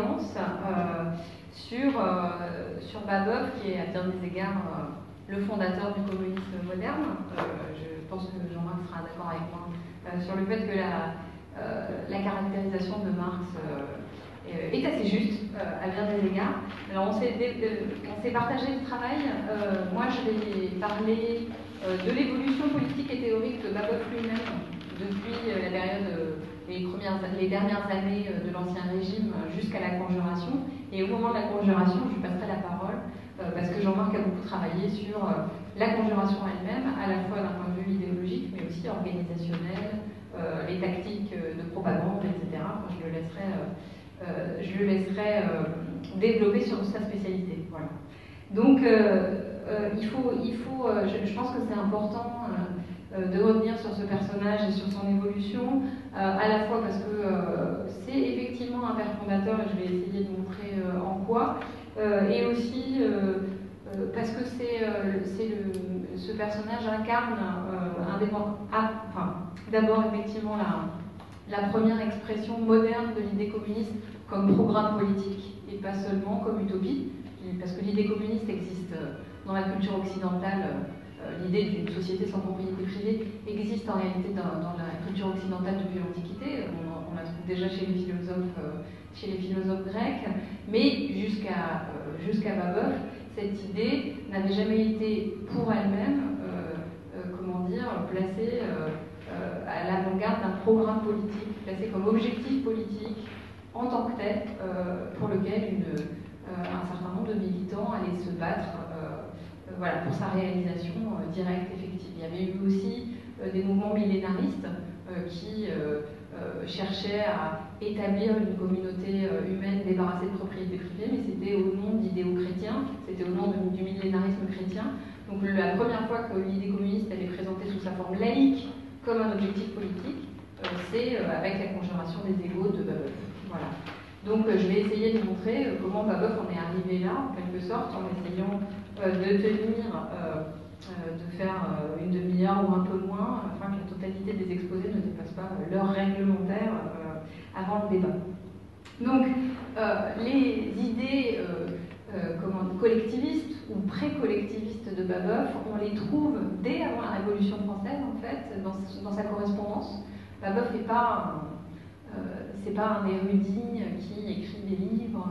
séance sur Babeuf, qui est à bien des égards le fondateur du communisme moderne. Je pense que Jean-Marc sera d'accord avec moi sur le fait que la caractérisation de Marx est assez juste à bien des égards. Alors on s'est partagé le travail. Moi je vais parler de l'évolution politique et théorique de Babeuf lui-même depuis la période, les dernières années de l'Ancien Régime jusqu'à la Conjuration. Et au moment de la Conjuration, je lui passerai la parole parce que Jean-Marc a beaucoup travaillé sur la Conjuration elle-même, à la fois d'un point de vue idéologique, mais aussi organisationnel, les tactiques de propagande, etc. Enfin, je le laisserai développer sur sa spécialité. Voilà. Donc, je pense que c'est important de revenir sur ce personnage et sur son évolution, à la fois parce que c'est effectivement un père fondateur, et je vais essayer de montrer en quoi, et aussi parce que ce personnage incarne d'abord effectivement la première expression moderne de l'idée communiste comme programme politique et pas seulement comme utopie, parce que l'idée communiste existe dans la culture occidentale. L'idée d'une société sans propriété privée existe en réalité dans la culture occidentale depuis l'Antiquité. On la trouve déjà chez les philosophes grecs, mais jusqu'à Babeuf, cette idée n'avait jamais été pour elle-même, placée à l'avant-garde d'un programme politique, placée comme objectif politique en tant que tel, pour lequel un certain nombre de militants allaient se battre pour sa réalisation directe, effective. Il y avait eu aussi des mouvements millénaristes qui cherchaient à établir une communauté humaine débarrassée de propriété privée, mais c'était au nom d'idéaux chrétiens, c'était au nom du millénarisme chrétien. Donc la première fois que l'idée communiste elle est présentée sous sa forme laïque comme un objectif politique, c'est avec la conjuration des égaux de Babeuf. Voilà. Donc je vais essayer de montrer comment Babeuf en est arrivé là, en quelque sorte, en essayant de faire une demi-heure ou un peu moins, afin que la totalité des exposés ne dépasse pas l'heure réglementaire avant le débat. Donc les idées collectivistes ou pré-collectivistes de Babeuf, on les trouve dès avant la Révolution française, en fait, dans sa correspondance. Babeuf n'est pas un érudit qui écrit des livres,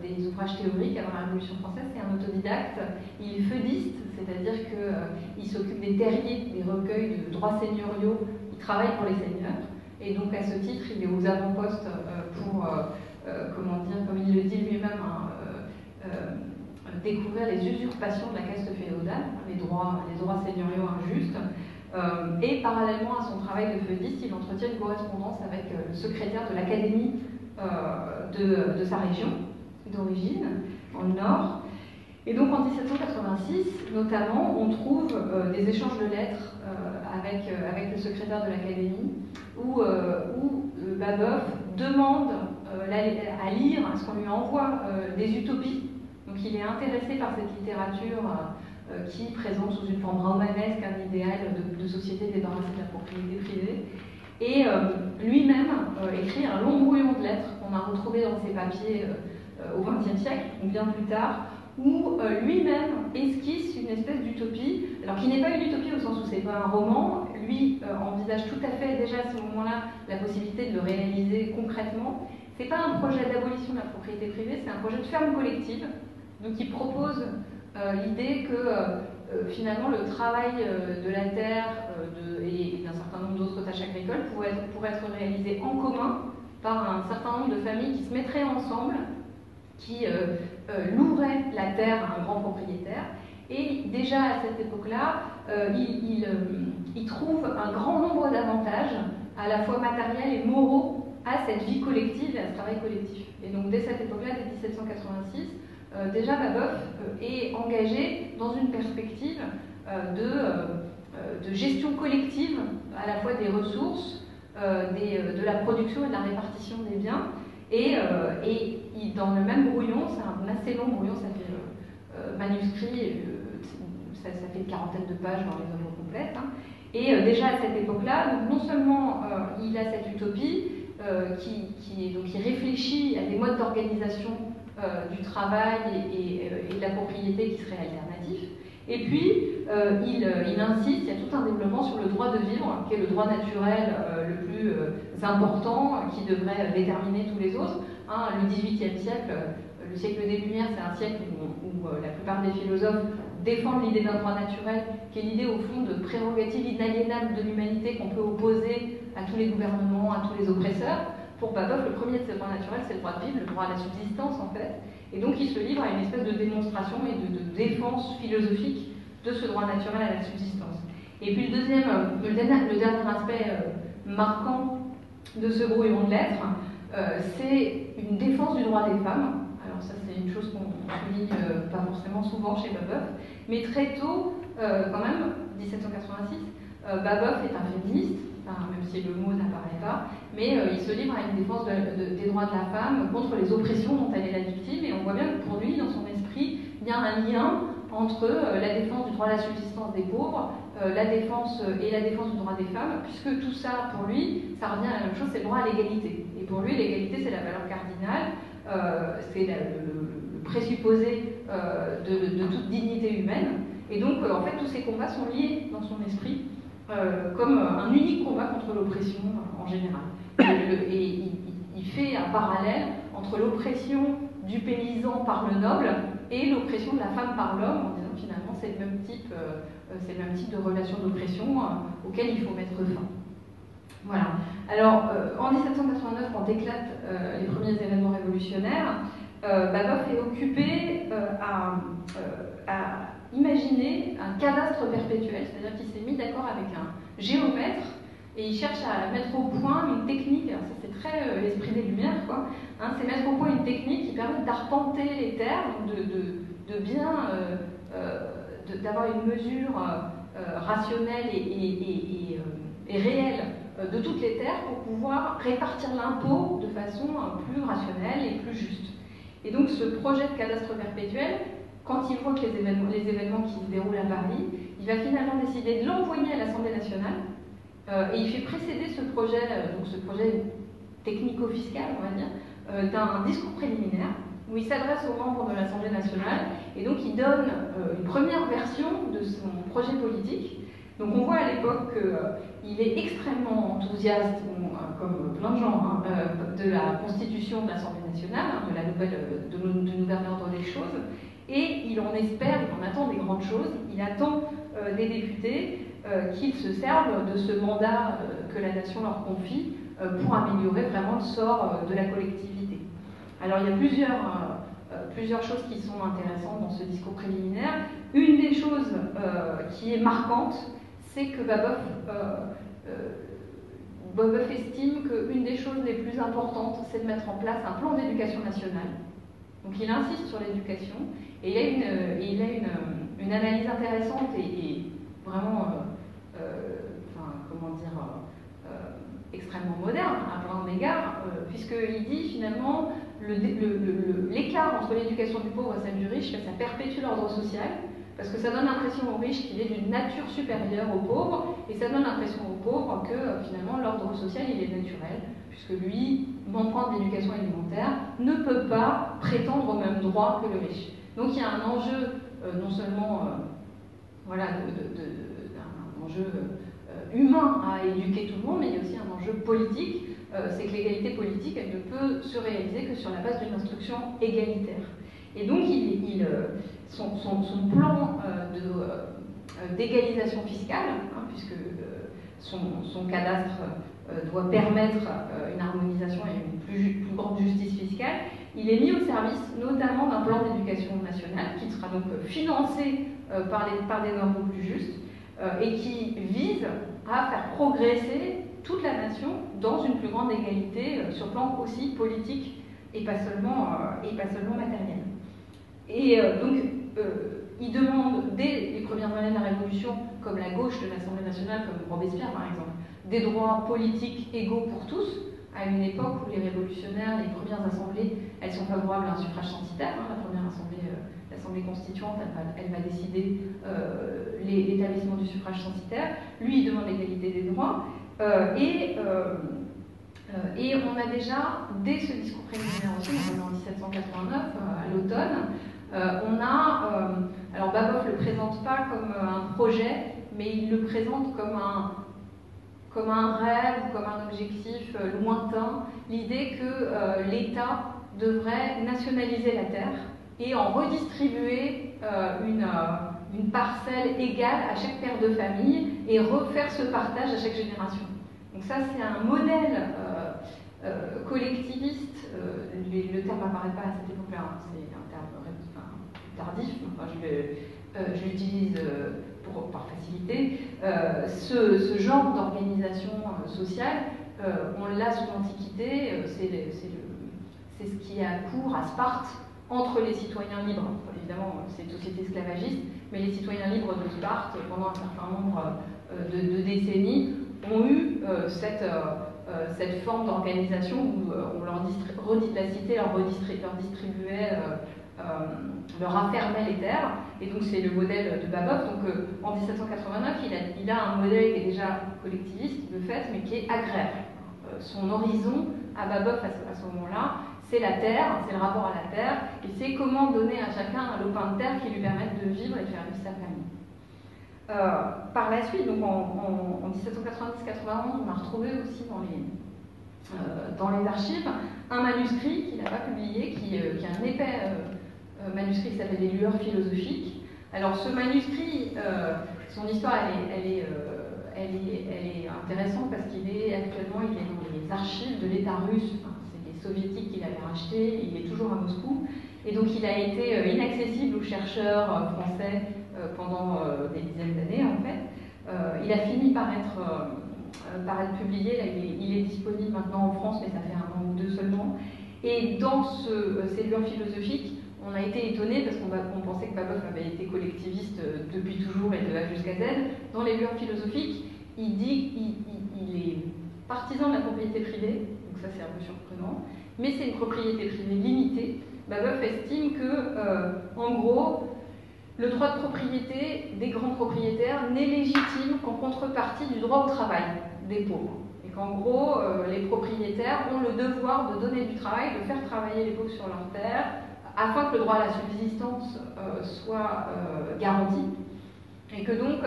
des ouvrages théoriques avant la Révolution française, c'est un autodidacte. Il est feudiste, c'est-à-dire qu'il s'occupe des terriers, des recueils de droits seigneuriaux, il travaille pour les seigneurs, et donc à ce titre, il est aux avant-postes pour, comme il le dit lui-même, découvrir les usurpations de la caste féodale, les droits seigneuriaux injustes. Et parallèlement à son travail de feudiste, il entretient une correspondance avec le secrétaire de l'académie de sa région d'origine, dans le Nord. Et donc en 1786, notamment, on trouve des échanges de lettres avec le secrétaire de l'académie, où Babeuf demande à lire ce qu'on lui envoie des utopies. Donc il est intéressé par cette littérature qui présente sous une forme romanesque un idéal de société débarrassée de la propriété privée. Et lui-même écrit un long brouillon de lettres qu'on a retrouvé dans ses papiers au XXe siècle, ou bien plus tard, où lui-même esquisse une espèce d'utopie, alors qui n'est pas une utopie au sens où c'est pas un roman, lui envisage tout à fait déjà à ce moment-là la possibilité de le réaliser concrètement. C'est pas un projet d'abolition de la propriété privée, c'est un projet de ferme collective, donc il propose l'idée que finalement le travail de la terre et d'un certain nombre d'autres tâches agricoles pourrait être réalisé en commun par un certain nombre de familles qui se mettraient ensemble, qui loueraient la terre à un grand propriétaire. Et déjà à cette époque-là, il trouve un grand nombre d'avantages, à la fois matériels et moraux, à cette vie collective et à ce travail collectif. Et donc dès cette époque-là, dès 1786, déjà Babeuf est engagé dans une perspective de gestion collective, à la fois des ressources, de la production et de la répartition des biens. Et dans le même brouillon, c'est un assez long brouillon, ça fait manuscrit, ça fait une quarantaine de pages dans les œuvres complètes. Hein. Et déjà à cette époque-là, non seulement il a cette utopie, qui réfléchit à des modes d'organisation du travail et de la propriété qui seraient alternatifs. Et puis, il insiste, il y a tout un développement sur le droit de vivre, qui est le droit naturel le plus important, qui devrait déterminer tous les autres. Le XVIIIe siècle, le siècle des Lumières, c'est un siècle où la plupart des philosophes défendent l'idée d'un droit naturel, qui est l'idée au fond de prérogative inaliénable de l'humanité qu'on peut opposer à tous les gouvernements, à tous les oppresseurs. Pour Babeuf, le premier de ces droits naturels, c'est le droit de vivre, le droit à la subsistance en fait. Et donc il se livre à une espèce de démonstration et de défense philosophique de ce droit naturel à la subsistance. Et puis le dernier aspect marquant de ce brouillon de lettres, c'est une défense du droit des femmes. Alors ça c'est une chose qu'on souligne pas forcément souvent chez Babeuf, mais très tôt, quand même, 1786, Babeuf est un féministe, même si le mot n'apparaît pas, mais il se livre à une défense des droits de la femme contre les oppressions dont elle est la victime, et on voit bien que pour lui, dans son esprit, il y a un lien entre la défense du droit à la subsistance des pauvres, la défense du droit des femmes, puisque tout ça, pour lui, ça revient à la même chose, c'est le droit à l'égalité. Et pour lui, l'égalité, c'est la valeur cardinale, c'est le présupposé de toute dignité humaine. Et donc, en fait, tous ces combats sont liés dans son esprit comme un unique combat contre l'oppression en général. Et il fait un parallèle entre l'oppression du paysan par le noble et l'oppression de la femme par l'homme, en disant finalement c'est le même type de relation d'oppression auquel il faut mettre fin. Voilà. Alors, en 1789, quand éclatent les premiers événements révolutionnaires, Babeuf est occupé à imaginer un cadastre perpétuel, c'est-à-dire qu'il s'est mis d'accord avec un géomètre et il cherche à mettre au point une technique, alors ça c'est très l'esprit des Lumières, quoi, c'est mettre au point une technique qui permet d'arpenter les terres, d'avoir une mesure rationnelle et réelle de toutes les terres pour pouvoir répartir l'impôt de façon plus rationnelle et plus juste. Et donc ce projet de cadastre perpétuel, quand il voit que les événements qui se déroulent à Paris, il va finalement décider de l'envoyer à l'Assemblée nationale et il fait précéder ce projet technico-fiscal, on va dire, d'un discours préliminaire où il s'adresse aux membres de l'Assemblée nationale et donc il donne une première version de son projet politique. Donc on voit à l'époque qu'il est extrêmement enthousiaste, comme plein de gens, de la constitution de l'Assemblée nationale, de la nouvelle de nouvel ordre des choses, et il en espère, il en attend des grandes choses, il attend des députés qu'ils se servent de ce mandat que la nation leur confie pour améliorer vraiment le sort de la collectivité. Alors il y a plusieurs choses qui sont intéressantes dans ce discours préliminaire. Une des choses qui est marquante, c'est que Babeuf estime qu'une des choses les plus importantes, c'est de mettre en place un plan d'éducation nationale. Donc il insiste sur l'éducation, et il a une analyse intéressante et vraiment, extrêmement moderne à plein d'égards, puisqu'il dit finalement l'écart entre l'éducation du pauvre et celle du riche, ça perpétue l'ordre social, parce que ça donne l'impression aux riches qu'il est d'une nature supérieure aux pauvres, et ça donne l'impression aux pauvres que finalement l'ordre social il est naturel, puisque lui, manquant d'éducation élémentaire, ne peut pas prétendre au même droit que le riche. Donc il y a un enjeu, non seulement un enjeu humain à éduquer tout le monde, mais il y a aussi un enjeu politique, c'est que l'égalité politique, elle ne peut se réaliser que sur la base d'une instruction égalitaire. Et donc son plan d'égalisation fiscale, puisque son cadastre doit permettre une harmonisation et une plus grande justice fiscale, il est mis au service notamment d'un plan d'éducation nationale qui sera donc financé par des normes plus justes et qui vise à faire progresser toute la nation dans une plus grande égalité sur plan aussi politique et pas seulement matériel. Et donc il demande dès les premières années de la Révolution, comme la gauche de l'Assemblée nationale, comme Robespierre par exemple, des droits politiques égaux pour tous, à une époque où les révolutionnaires, les premières assemblées, elles sont favorables à un suffrage censitaire. La première assemblée, l'Assemblée constituante, elle va décider l'établissement du suffrage censitaire. Lui, il demande l'égalité des droits. Et on a déjà, dès ce discours préliminaire aussi, en 1789, à l'automne, alors Babeuf ne le présente pas comme un projet, mais il le présente comme un rêve, comme un objectif lointain, l'idée que l'État devrait nationaliser la terre et en redistribuer une parcelle égale à chaque père de famille et refaire ce partage à chaque génération. Donc ça, c'est un modèle collectiviste. Le terme n'apparaît pas à cette époque-là, hein, c'est un terme tardif, enfin, je l'utilise par facilité. Ce genre d'organisation sociale, on l'a sous l'Antiquité, c'est ce qui a cours à Sparte entre les citoyens libres. Évidemment, c'est une société esclavagiste, mais les citoyens libres de Sparte, pendant un certain nombre de décennies, ont eu cette forme d'organisation où on leur redistribuait, leur affermait les terres. Et donc c'est le modèle de Babeuf. Donc en 1789, il a un modèle qui est déjà collectiviste de fait, mais qui est agraire. Son horizon à Babeuf à ce moment-là, c'est la terre, c'est le rapport à la terre, et c'est comment donner à chacun un lopin de terre qui lui permette de vivre et de faire vivre sa famille. Par la suite, donc en 1790-91, on a retrouvé aussi dans les archives un manuscrit qu'il n'a pas publié, qui est un épais manuscrit qui s'appelle Les Lueurs philosophiques. Alors ce manuscrit, son histoire, elle est intéressante parce qu'il est actuellement dans les archives de l'État russe. Enfin, c'est les soviétiques qui l'avaient racheté, il est toujours à Moscou. Et donc il a été inaccessible aux chercheurs français pendant des dizaines d'années en fait. Il a fini par être publié, là, il est disponible maintenant en France, mais ça fait un an ou deux seulement. Et dans ces lueurs philosophiques, on a été étonné parce qu'on pensait que Babeuf avait été collectiviste depuis toujours et de A jusqu'à Z. Dans les lueurs philosophiques, il dit qu'il est partisan de la propriété privée, donc ça c'est un peu surprenant, mais c'est une propriété privée limitée. Babeuf estime que, en gros, le droit de propriété des grands propriétaires n'est légitime qu'en contrepartie du droit au travail des pauvres. Et qu'en gros, les propriétaires ont le devoir de donner du travail, de faire travailler les pauvres sur leurs terres, afin que le droit à la subsistance soit garanti. Et que donc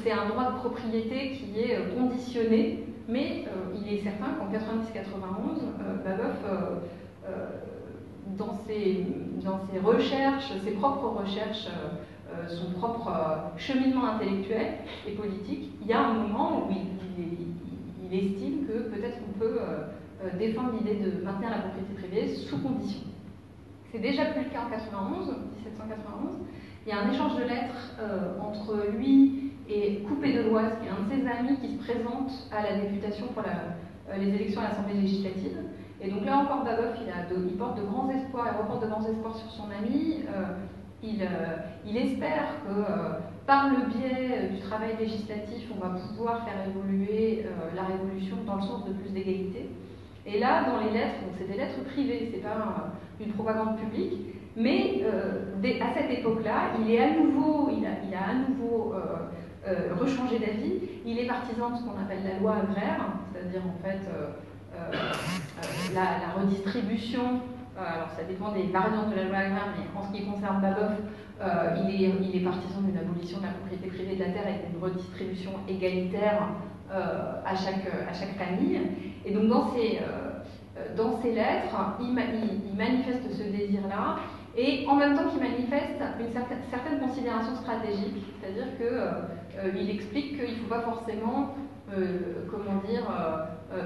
c'est un droit de propriété qui est conditionné, mais il est certain qu'en 90-91, Babeuf, dans ses recherches, ses propres recherches, son propre cheminement intellectuel et politique, il y a un moment où il estime que peut-être on peut défendre l'idée de maintenir la propriété privée sous condition. C'est déjà plus le cas en 1791. Il y a un échange de lettres entre lui et Coupé de Loise, qui est un de ses amis qui se présente à la députation pour les élections à l'Assemblée législative. Et donc là encore, Babeuf, il porte de grands espoirs, il reporte de grands espoirs sur son ami. Il espère que par le biais du travail législatif, on va pouvoir faire évoluer la Révolution dans le sens de plus d'égalité. Et là, dans les lettres, c'est des lettres privées, c'est pas une propagande publique, mais à cette époque-là, il a à nouveau rechangé d'avis. Il est partisan de ce qu'on appelle la loi agraire, c'est-à-dire en fait la redistribution. Alors ça dépend des variantes de la loi agraire, mais en ce qui concerne Babeuf, il est partisan d'une abolition de la propriété privée de la terre et d'une redistribution égalitaire à chaque famille. Et donc dans ses lettres, il manifeste ce désir-là, et en même temps qu'il manifeste une certaine considération stratégique, c'est-à-dire qu'il explique qu'il ne faut pas forcément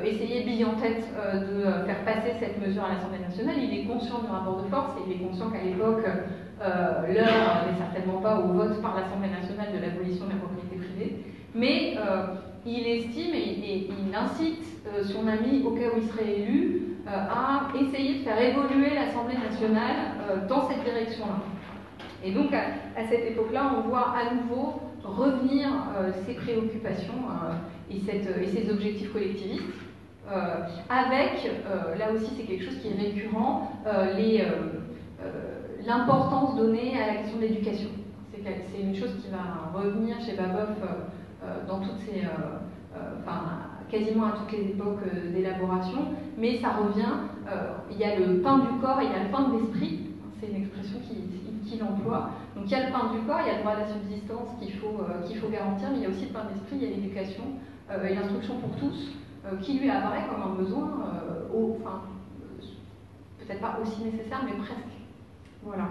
essayer bille en tête de faire passer cette mesure à l'Assemblée nationale. Il est conscient du rapport de force, et il est conscient qu'à l'époque, l'heure n'est certainement pas au vote par l'Assemblée nationale de l'abolition de la propriété privée, mais il estime et il incite son ami, au cas où il serait élu, à essayer de faire évoluer l'Assemblée nationale dans cette direction-là. Et donc, à cette époque-là, on voit à nouveau revenir ses préoccupations et ses objectifs collectivistes, avec, là aussi c'est quelque chose qui est récurrent, l'importance donnée à la question de l'éducation. C'est une chose qui va revenir chez Babeuf dans toutes ses... quasiment à toutes les époques d'élaboration, mais ça revient, il y a le pain du corps et il y a le pain de l'esprit, c'est une expression qu'il emploie. Donc il y a le pain du corps, il y a le droit à la subsistance qu'il faut garantir, mais il y a aussi le pain de l'esprit, il y a l'éducation et l'instruction pour tous, qui lui apparaît comme un besoin, peut-être pas aussi nécessaire, mais presque. Voilà.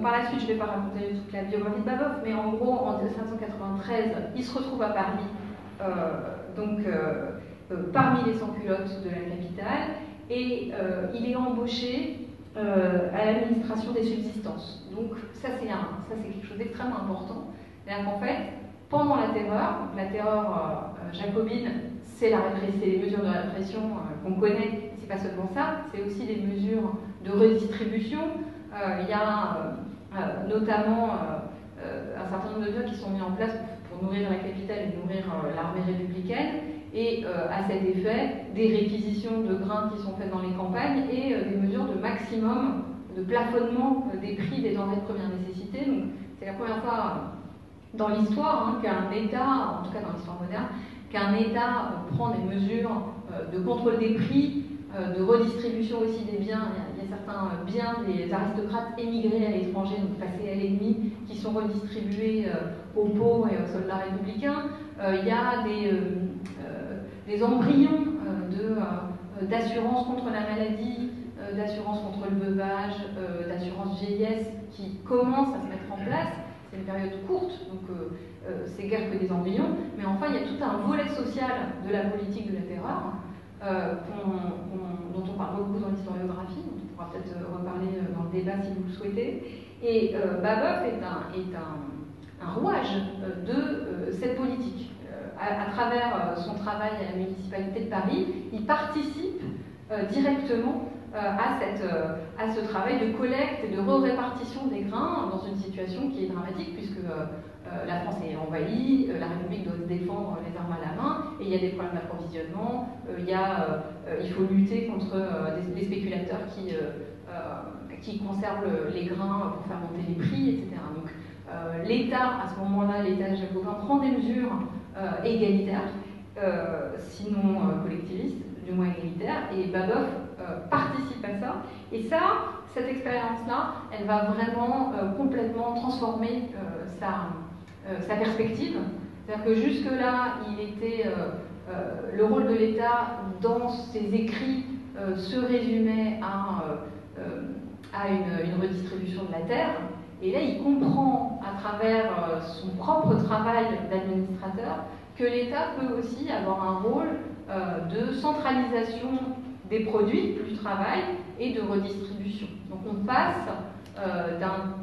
Par la suite, je ne vais pas raconter toute la biographie de Babeuf, mais en gros, en 1793, il se retrouve à Paris, parmi les sans-culottes de la capitale, et il est embauché à l'administration des subsistances. Donc ça c'est quelque chose d'extrêmement important. C'est-à-dire qu'en fait, pendant la terreur jacobine, c'est les mesures de répression qu'on connaît, c'est pas seulement ça, c'est aussi des mesures de redistribution. Il y a notamment un certain nombre de mesures qui sont mises en place pour nourrir la capitale et nourrir l'armée républicaine, et à cet effet, des réquisitions de grains qui sont faites dans les campagnes et des mesures de maximum, de plafonnement des prix des denrées de première nécessité. Donc, c'est la première fois dans l'histoire qu'un État, en tout cas dans l'histoire moderne, qu'un État prend des mesures de contrôle des prix, de redistribution aussi des biens. Il y a certains biens des aristocrates émigrés à l'étranger, donc passés à l'ennemi, qui sont redistribués aux pauvres et aux soldats républicains. Il y a des embryons d'assurance contre la maladie, d'assurance contre le veuvage, d'assurance vieillesse qui commencent à se mettre en place. C'est une période courte, donc c'est guère que des embryons, mais enfin il y a tout un volet social de la politique de la terreur dont on parle beaucoup dans l'historiographie, dont on pourra peut-être reparler dans le débat si vous le souhaitez. Et Babeuf est un rouage de cette politique. À travers son travail à la municipalité de Paris, il participe directement à ce travail de collecte et de répartition des grains dans une situation qui est dramatique puisque la France est envahie, la République doit se défendre les armes à la main et il y a des problèmes d'approvisionnement, il faut lutter contre des spéculateurs qui conservent les grains pour faire monter les prix, etc. Donc l'État, à ce moment-là, l'État jacobin prend des mesures égalitaires, sinon collectivistes, du moins égalitaires, et Babeuf participe à ça. Et cette expérience-là, elle va vraiment complètement transformer sa perspective. C'est-à-dire que jusque-là, le rôle de l'État dans ses écrits se résumait à une redistribution de la terre. Et là, il comprend, à travers son propre travail d'administrateur, que l'État peut aussi avoir un rôle de centralisation des produits du travail et de redistribution. Donc on passe d'un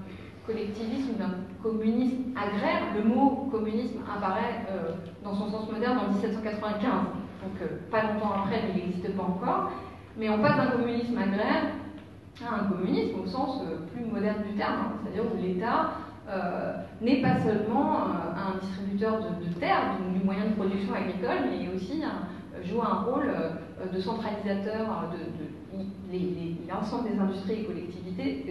collectivisme, d'un communisme agraire. Le mot communisme apparaît dans son sens moderne en 1795, donc pas longtemps après, mais il n'existe pas encore. Mais on passe d'un communisme agraire à un communisme au sens plus moderne du terme, c'est-à-dire où l'État n'est pas seulement un distributeur de terres, du moyen de production agricole, mais aussi joue un rôle de centralisateur de l'ensemble des industries et collectivisées.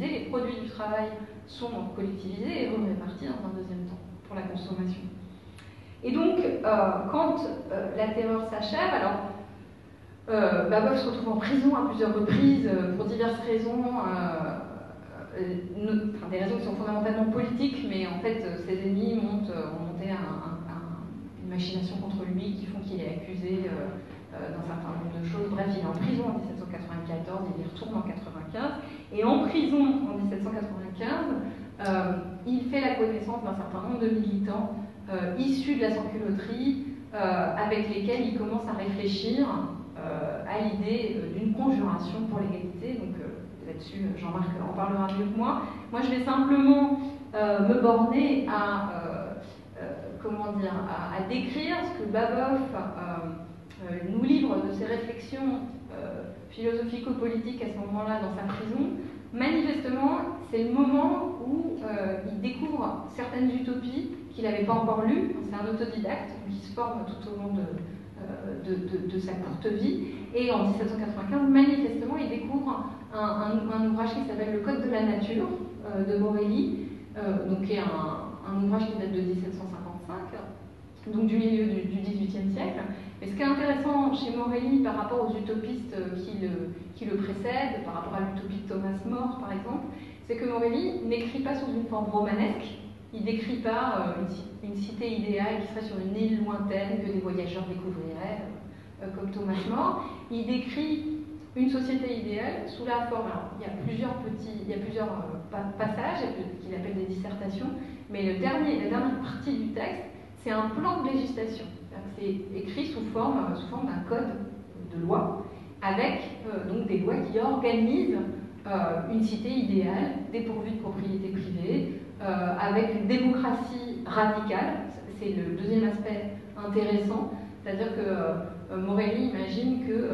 Les produits du travail sont collectivisés et répartis dans un deuxième temps pour la consommation. Et donc, quand la terreur s'achève, alors Babeuf se retrouve en prison à plusieurs reprises pour diverses raisons, des raisons qui sont fondamentalement politiques, mais en fait ses ennemis ont monté une machination contre lui qui font qu'il est accusé d'un certain nombre de choses. Bref, il est en prison en 1794, il y retourne en 1995, et en prison en 1795, il fait la connaissance d'un certain nombre de militants issus de la sans-culotterie avec lesquels il commence à réfléchir à l'idée d'une conjuration pour l'égalité. Donc là-dessus, Jean-Marc en parlera mieux que moi. Moi, je vais simplement me borner à décrire ce que Babeuf nous livre de ses réflexions philosophico-politiques à ce moment-là dans sa prison. Manifestement, c'est le moment où il découvre certaines utopies qu'il n'avait pas encore lues. C'est un autodidacte qui se forme tout au long de sa courte vie. Et en 1795, manifestement, il découvre un ouvrage qui s'appelle Le Code de la nature de Morelli, donc qui est un ouvrage qui date de 1755, 1985, donc du milieu du XVIIIe siècle. Mais ce qui est intéressant chez Morelli par rapport aux utopistes qui le précèdent, par rapport à l'utopie de Thomas More par exemple, c'est que Morelli n'écrit pas sous une forme romanesque, il ne décrit pas une cité idéale qui serait sur une île lointaine que des voyageurs découvriraient, comme Thomas More. Il décrit une société idéale sous la forme, alors il y a plusieurs passages qu'il appelle des dissertations, mais la dernière partie du texte, c'est un plan de législation. C'est écrit sous forme d'un code de loi, avec donc des lois qui organisent une cité idéale, dépourvue de propriété privée, avec une démocratie radicale. C'est le deuxième aspect intéressant, c'est-à-dire que Morelli imagine que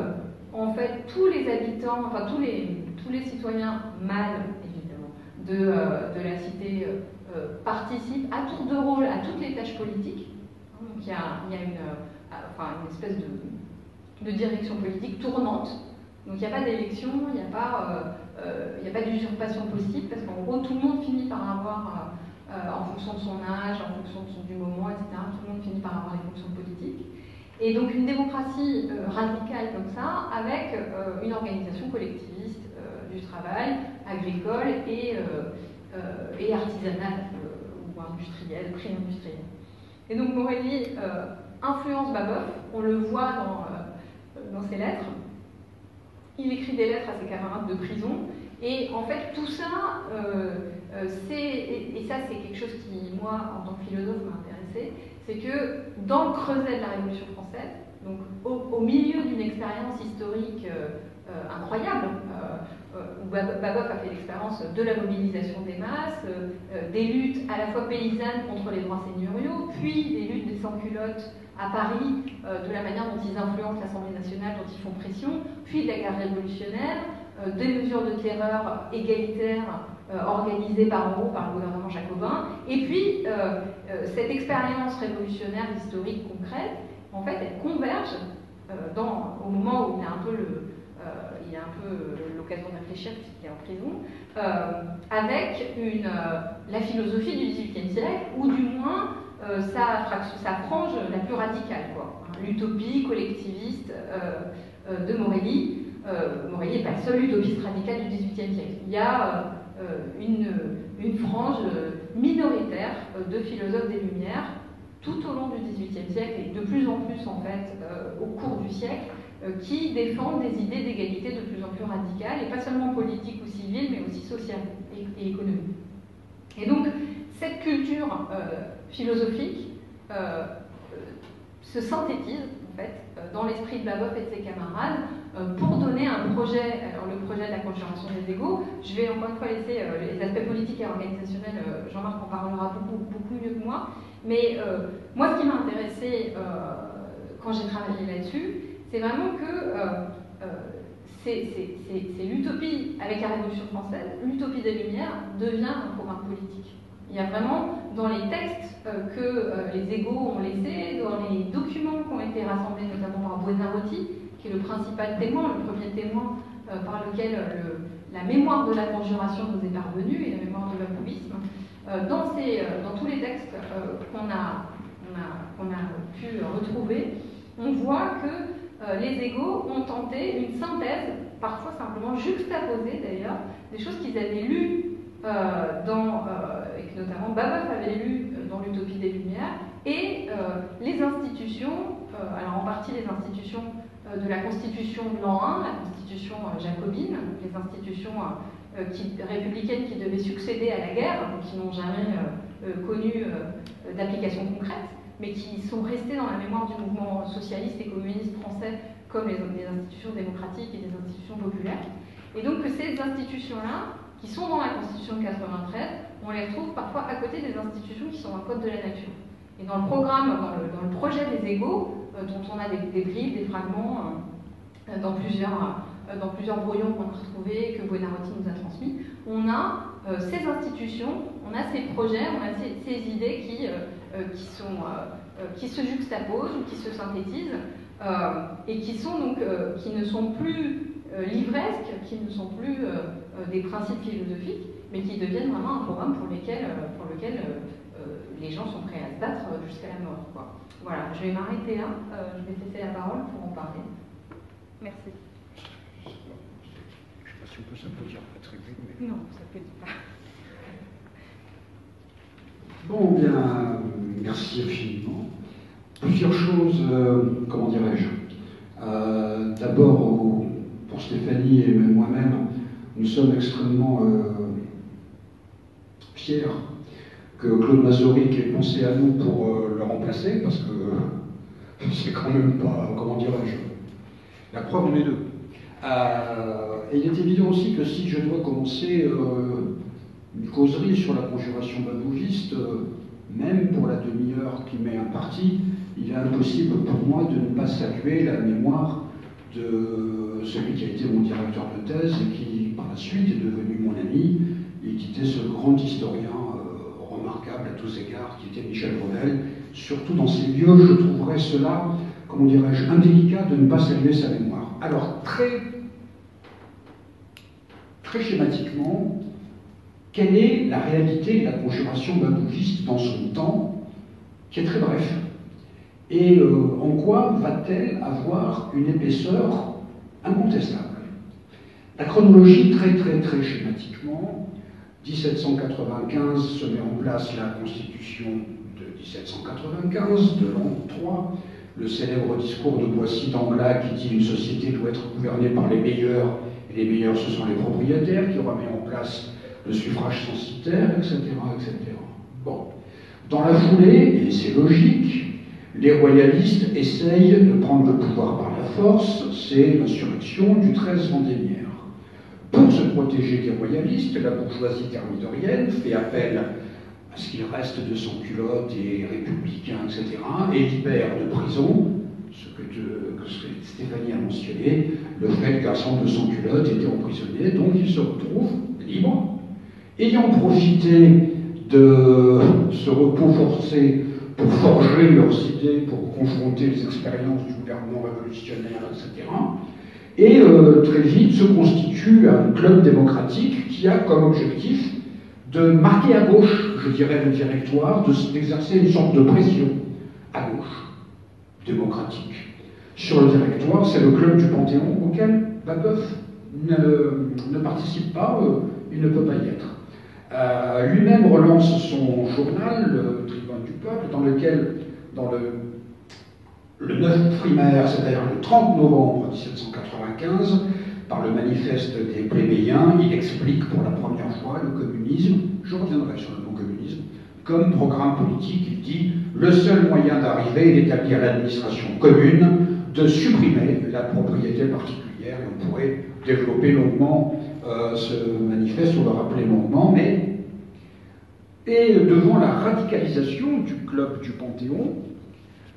en fait tous les habitants, enfin tous les citoyens mâles évidemment de la cité participent à tour de rôle à toutes les tâches politiques. Donc il y a une espèce de direction politique tournante. Donc il n'y a pas d'élection, il n'y a pas d'usurpation possible, parce qu'en gros tout le monde finit par avoir, en fonction de son âge, en fonction du moment, etc., tout le monde finit par avoir les fonctions politiques. Et donc une démocratie radicale comme ça, avec une organisation collectiviste du travail, agricole et artisanale, ou industrielle, pré-industrielle. Et donc Morelli influence Babeuf, on le voit dans ses lettres. Il écrit des lettres à ses camarades de prison, et en fait tout ça, et ça c'est quelque chose qui, moi, en tant que philosophe, m'a intéressé, c'est que dans le creuset de la Révolution française, donc au milieu d'une expérience historique incroyable, où Babeuf a fait l'expérience de la mobilisation des masses, des luttes à la fois paysannes contre les droits seigneuriaux, puis des luttes des sans-culottes à Paris, de la manière dont ils influencent l'Assemblée nationale, dont ils font pression, puis de la guerre révolutionnaire, des mesures de terreur égalitaires organisées par le gouvernement jacobin, et puis cette expérience révolutionnaire historique concrète, en fait, elle converge au moment où il y a un peu l'occasion de réfléchir puisqu'il est en prison, avec la philosophie du XVIIIe siècle, ou du moins sa frange la plus radicale, l'utopie collectiviste de Morelli. Morelli n'est pas le seul utopiste radical du XVIIIe siècle. Il y a une frange minoritaire de philosophes des Lumières tout au long du XVIIIe siècle, et de plus en plus en fait au cours du siècle, qui défendent des idées d'égalité de plus en plus radicales, et pas seulement politiques ou civiles, mais aussi sociales et économiques. Et donc, cette culture philosophique se synthétise, en fait, dans l'esprit de Babeuf et de ses camarades, pour donner un projet, alors le projet de la conjuration des égaux. Je vais encore une fois laisser les aspects politiques et organisationnels, Jean-Marc en parlera beaucoup mieux que moi, mais moi, ce qui m'a intéressé quand j'ai travaillé là-dessus, c'est vraiment que c'est l'utopie avec la Révolution française, l'utopie des Lumières devient un programme politique. Il y a vraiment dans les textes que les égaux ont laissés, dans les documents qui ont été rassemblés notamment par Buonarroti, qui est le principal témoin, le premier témoin par lequel la mémoire de la conjuration nous est parvenue, et la mémoire de l'apôvisme, dans tous les textes qu'on a pu retrouver, on voit que les égaux ont tenté une synthèse, parfois simplement juxtaposée d'ailleurs, des choses qu'ils avaient lues et que notamment Babeuf avait lu dans l'Utopie des Lumières, et les institutions, alors en partie les institutions de la Constitution de l'an 1, la Constitution jacobine, les institutions républicaines qui devaient succéder à la guerre, qui n'ont jamais connu d'application concrète, mais qui sont restées dans la mémoire du mouvement socialiste et communiste français comme les institutions démocratiques et les institutions populaires. Et donc que ces institutions-là, qui sont dans la Constitution de 93, on les retrouve parfois à côté des institutions qui sont dans le Code de la nature. Et dans le programme, dans le projet des égaux, dont on a des bribes, des fragments dans plusieurs brouillons qu'on a retrouvés, que Buonarroti nous a transmis, on a ces institutions, on a ces projets, on a ces idées qui se juxtaposent ou qui se synthétisent, et qui ne sont plus livresques, qui ne sont plus des principes philosophiques, mais qui deviennent vraiment un programme pour lequel les gens sont prêts à se battre jusqu'à la mort, quoi. Voilà, je vais m'arrêter là, je vais cesser la parole pour en parler. Merci. Je ne sais pas si on peut s'applaudir à la tribune, mais... Non, ça ne peut pas. Bon, bien, merci infiniment. Plusieurs choses, comment dirais-je. D'abord, pour Stéphanie et moi-même, nous sommes extrêmement fiers que Claude Mazorik ait pensé à nous pour le remplacer, parce que c'est quand même pas, comment dirais-je, la preuve, on est deux. Et il est évident aussi que si je dois commencer une causerie sur la conjuration babouviste, même pour la demi-heure qui m'est impartie, il est impossible pour moi de ne pas saluer la mémoire de celui qui a été mon directeur de thèse et qui, par la suite, est devenu mon ami et qui était ce grand historien remarquable à tous égards, qui était Michel Revel. Surtout dans ces lieux, je trouverais cela, comment dirais-je, indélicat de ne pas saluer sa mémoire. Alors, très schématiquement, quelle est la réalité de la conjuration babouviste dans son temps, qui est très bref, et en quoi va-t-elle avoir une épaisseur incontestable? La chronologie, très schématiquement, 1795 se met en place la Constitution de 1795, de l'an 3, le célèbre discours de Boissy d'Anglas qui dit « Une société doit être gouvernée par les meilleurs, et les meilleurs ce sont les propriétaires », qui remet en place le suffrage censitaire, etc., etc. Bon. Dans la foulée, et c'est logique, les royalistes essayent de prendre le pouvoir par la force, c'est l'insurrection du 13 Vendémiaire. Pour se protéger des royalistes, la bourgeoisie thermidorienne fait appel à ce qu'il reste de sans-culottes et républicains, etc., et libère de prison, ce que Stéphanie a mentionné, le fait qu'un certain nombre de sans-culottes étaient emprisonnés, donc ils se retrouvent libres, ayant profité de ce repos forcé pour forger leurs idées, pour confronter les expériences du gouvernement révolutionnaire, etc. Et très vite se constitue un club démocratique qui a comme objectif de marquer à gauche, je dirais, le directoire, d'exercer une sorte de pression à gauche, démocratique. Sur le directoire, c'est le club du Panthéon auquel Babeuf ne participe pas, il ne peut pas y être. Lui-même relance son journal, le Tribun du Peuple, dans lequel, dans le 9 primaire, c'est-à-dire le 30 novembre 1795, par le manifeste des plébéiens, il explique pour la première fois le communisme, je reviendrai sur le mot communisme, comme programme politique. Il dit « Le seul moyen d'arriver est d'établir l'administration commune, de supprimer la propriété particulière ». Et on pourrait développer longuement ce manifeste, on le rappeler longuement, mais et devant la radicalisation du club du Panthéon,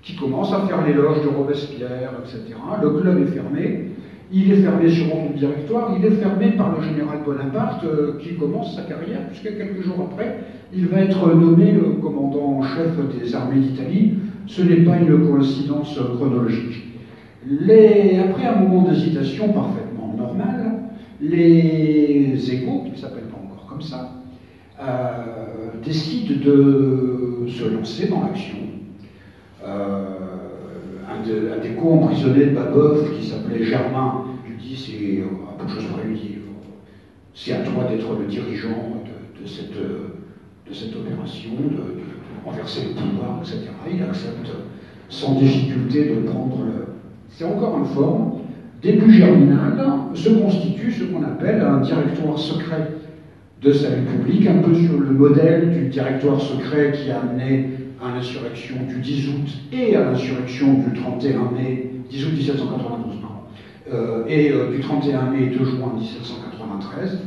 qui commence à faire l'éloge de Robespierre, etc., le club est fermé. Il est fermé sur ordre du directoire, il est fermé par le général Bonaparte qui commence sa carrière, puisque quelques jours après, il va être nommé commandant en chef des armées d'Italie. Ce n'est pas une coïncidence chronologique. Après un moment d'hésitation parfaitement normal, les Échos, qui ne s'appellent pas encore comme ça, décident de se lancer dans l'action. Un des co-emprisonnés de Babeuf, qui s'appelait Germain, lui dit, c'est à toi d'être le dirigeant de cette opération, de renverser le pouvoir, etc. Il accepte sans difficulté de prendre le... C'est encore une forme. Début germinal, se constitue ce qu'on appelle un directoire secret de sa République, un peu sur le modèle du directoire secret qui a amené à l'insurrection du 10 août et à l'insurrection du 31 mai, 10 août 1792, et du 31 mai et 2 juin 1793.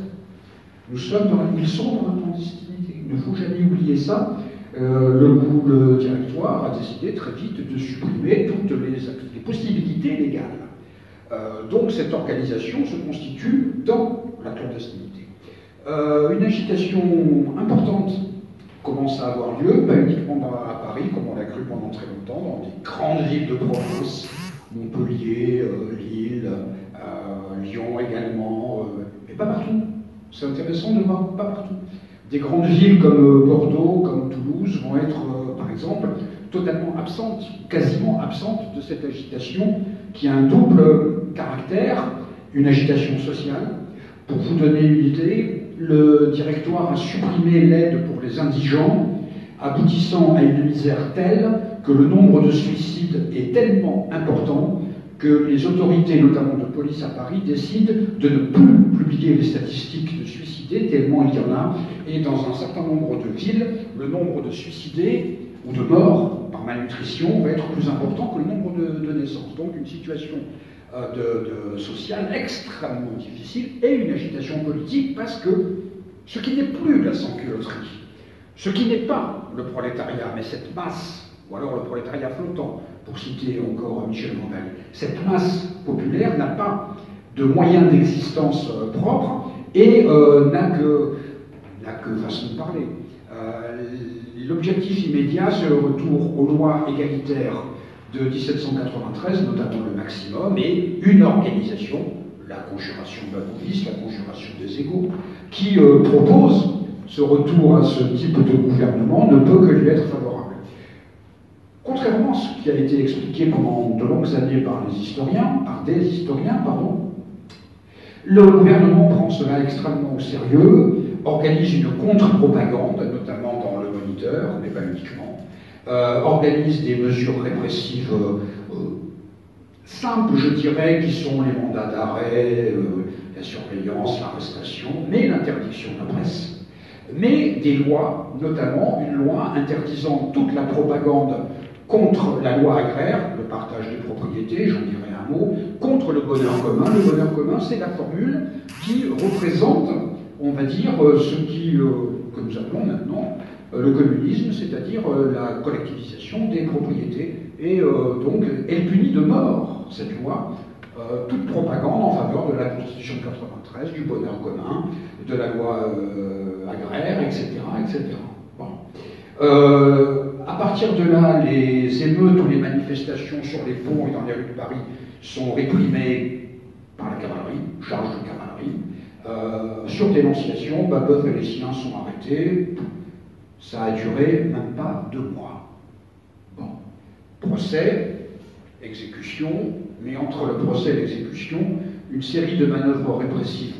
Ils sont dans la clandestinité. Il ne faut jamais oublier ça. Le directoire a décidé très vite de supprimer toutes les possibilités légales. Donc cette organisation se constitue dans la clandestinité. Une agitation importante commence à avoir lieu, pas uniquement à Paris, comme on l'a cru pendant très longtemps, dans des grandes villes de province, Montpellier, Lille, Lyon également, mais pas partout. C'est intéressant de voir pas partout. Des grandes villes comme Bordeaux, comme Toulouse, Toulouse vont être, par exemple, totalement absentes, quasiment absentes de cette agitation qui a un double caractère, une agitation sociale. Pour vous donner une idée, le directoire a supprimé l'aide pour les indigents, aboutissant à une misère telle que le nombre de suicides est tellement important que les autorités, notamment de police à Paris, décident de ne plus publier les statistiques de suicidés, tellement il y en a, et dans un certain nombre de villes, le nombre de suicidés ou de morts par malnutrition va être plus important que le nombre de naissances. Donc une situation sociale extrêmement difficile et une agitation politique parce que ce qui n'est plus la sans-culotterie, ce qui n'est pas le prolétariat, mais cette masse, ou alors le prolétariat flottant, pour citer encore Michel Monvel, cette masse populaire n'a pas de moyens d'existence propres et n'a que façon de parler. L'objectif immédiat, c'est le retour aux lois égalitaires de 1793, notamment le maximum, et une organisation, la conjuration babouviste, la conjuration des égaux, qui propose ce retour à ce type de gouvernement, ne peut que lui être favorable. Contrairement à ce qui a été expliqué pendant de longues années par des historiens, le gouvernement prend cela extrêmement au sérieux, organise une contre-propagande, notamment dans le Moniteur, mais pas uniquement, organise des mesures répressives simples, je dirais, qui sont les mandats d'arrêt, la surveillance, l'arrestation, mais l'interdiction de la presse, mais des lois, notamment une loi interdisant toute la propagande contre la loi agraire, le partage des propriétés, j'en dirai un mot, contre le bonheur commun. Le bonheur commun, c'est la formule qui représente, on va dire, ce que nous appelons maintenant le communisme, c'est-à-dire la collectivisation des propriétés. Et donc, elle punit de mort, cette loi, toute propagande en faveur de la Constitution de 93, du bonheur commun, de la loi agraire, etc. etc. Bon. À partir de là, les émeutes ou les manifestations sur les ponts et dans les rues de Paris sont réprimées par la cavalerie, charge de cavalerie. Sur dénonciation, Babeuf et les siens sont arrêtés. Ça a duré même pas 2 mois. Bon. Procès, exécution, mais entre le procès et l'exécution, une série de manœuvres répressives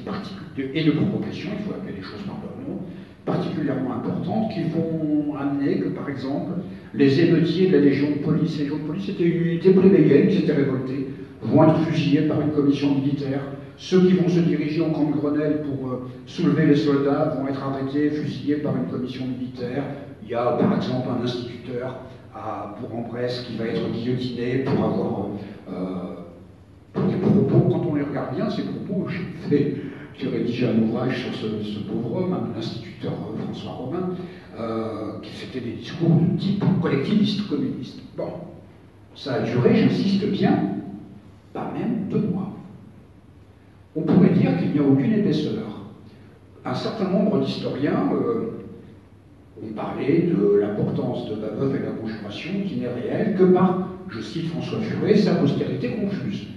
et de provocations, il faut appeler les choses par leur nom, particulièrement importantes, qui vont amener que, par exemple, les émeutiers de la Légion de police, la Légion de police était une unité plébéienne qui s'était révoltée, vont être fusillés par une commission militaire. Ceux qui vont se diriger en camp de Grenelle pour soulever les soldats vont être arrêtés, fusillés par une commission militaire. Il y a par exemple un instituteur à Bourg-en-Bresse qui va être guillotiné pour avoir des propos. Quand on les regarde bien, ces propos, j'ai rédigé un ouvrage sur ce pauvre homme, l'instituteur François Romain, qui c'était des discours de type collectiviste, communiste. Bon, ça a duré, j'insiste bien, pas même 2 mois. On pourrait dire qu'il n'y a aucune épaisseur. Un certain nombre d'historiens ont parlé de l'importance de Babeuf et de la conjuration qui n'est réelle que par, je cite François Furet, sa postérité confuse.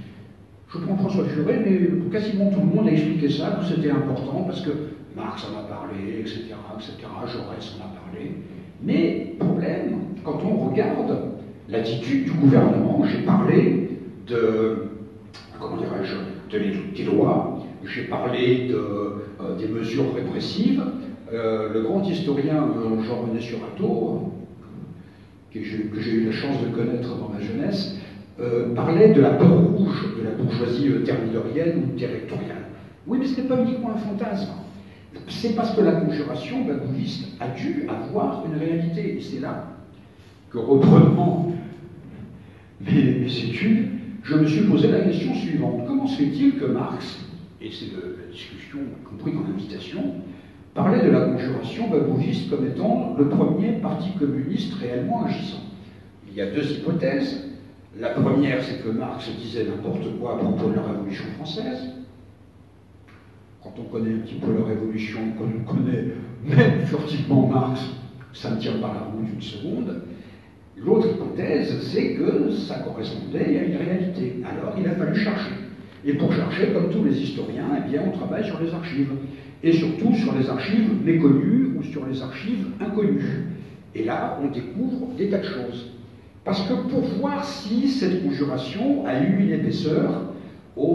Je prends François Furet, mais quasiment tout le monde a expliqué ça, que c'était important, parce que Marx en a parlé, etc., Jaurès en a parlé. Mais, problème, quand on regarde l'attitude du gouvernement, j'ai parlé des lois, j'ai parlé des mesures répressives. Le grand historien Jean-René Surato, que j'ai eu la chance de connaître dans ma jeunesse, parlait de la peur rouge de la bourgeoisie thermidorienne ou territoriale. Oui, mais ce n'est pas uniquement un fantasme. C'est parce que la conjuration babouviste a dû avoir une réalité. Et c'est là que, reprenant mes études, je me suis posé la question suivante. Comment se fait-il que Marx, et c'est la discussion, y compris comme invitation, parlait de la conjuration babouviste comme étant le premier parti communiste réellement agissant? Il y a 2 hypothèses. La première, c'est que Marx disait n'importe quoi à propos de la Révolution française. Quand on connaît un petit peu la Révolution, quand on connaît même furtivement Marx, ça ne tient pas la route une seconde. L'autre hypothèse, c'est que ça correspondait à une réalité. Alors, il a fallu chercher. Et pour chercher, comme tous les historiens, eh bien, on travaille sur les archives. Et surtout sur les archives méconnues ou sur les archives inconnues. Et là, on découvre des tas de choses. Parce que pour voir si cette conjuration a eu une épaisseur,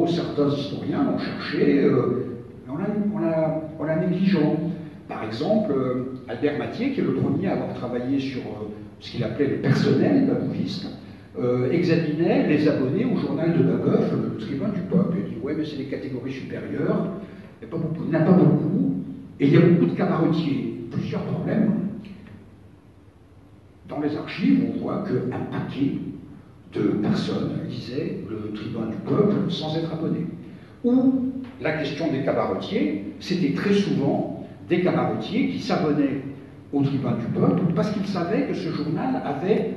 certains historiens l'ont cherché en la négligeant. Par exemple, Albert Mathieu, qui est le premier à avoir travaillé sur ce qu'il appelait le personnel babouviste, examinait les abonnés au journal de Babeuf, le Tribun du Peuple. Il dit ouais, mais c'est les catégories supérieures, il n'y en a pas beaucoup, et il y a beaucoup de cabaretiers. Plusieurs problèmes. Dans les archives, on voit qu'un paquet de personnes lisaient le Tribun du Peuple sans être abonnés. Ou la question des cabaretiers, c'était très souvent des cabaretiers qui s'abonnaient au Tribun du Peuple parce qu'ils savaient que ce journal avait,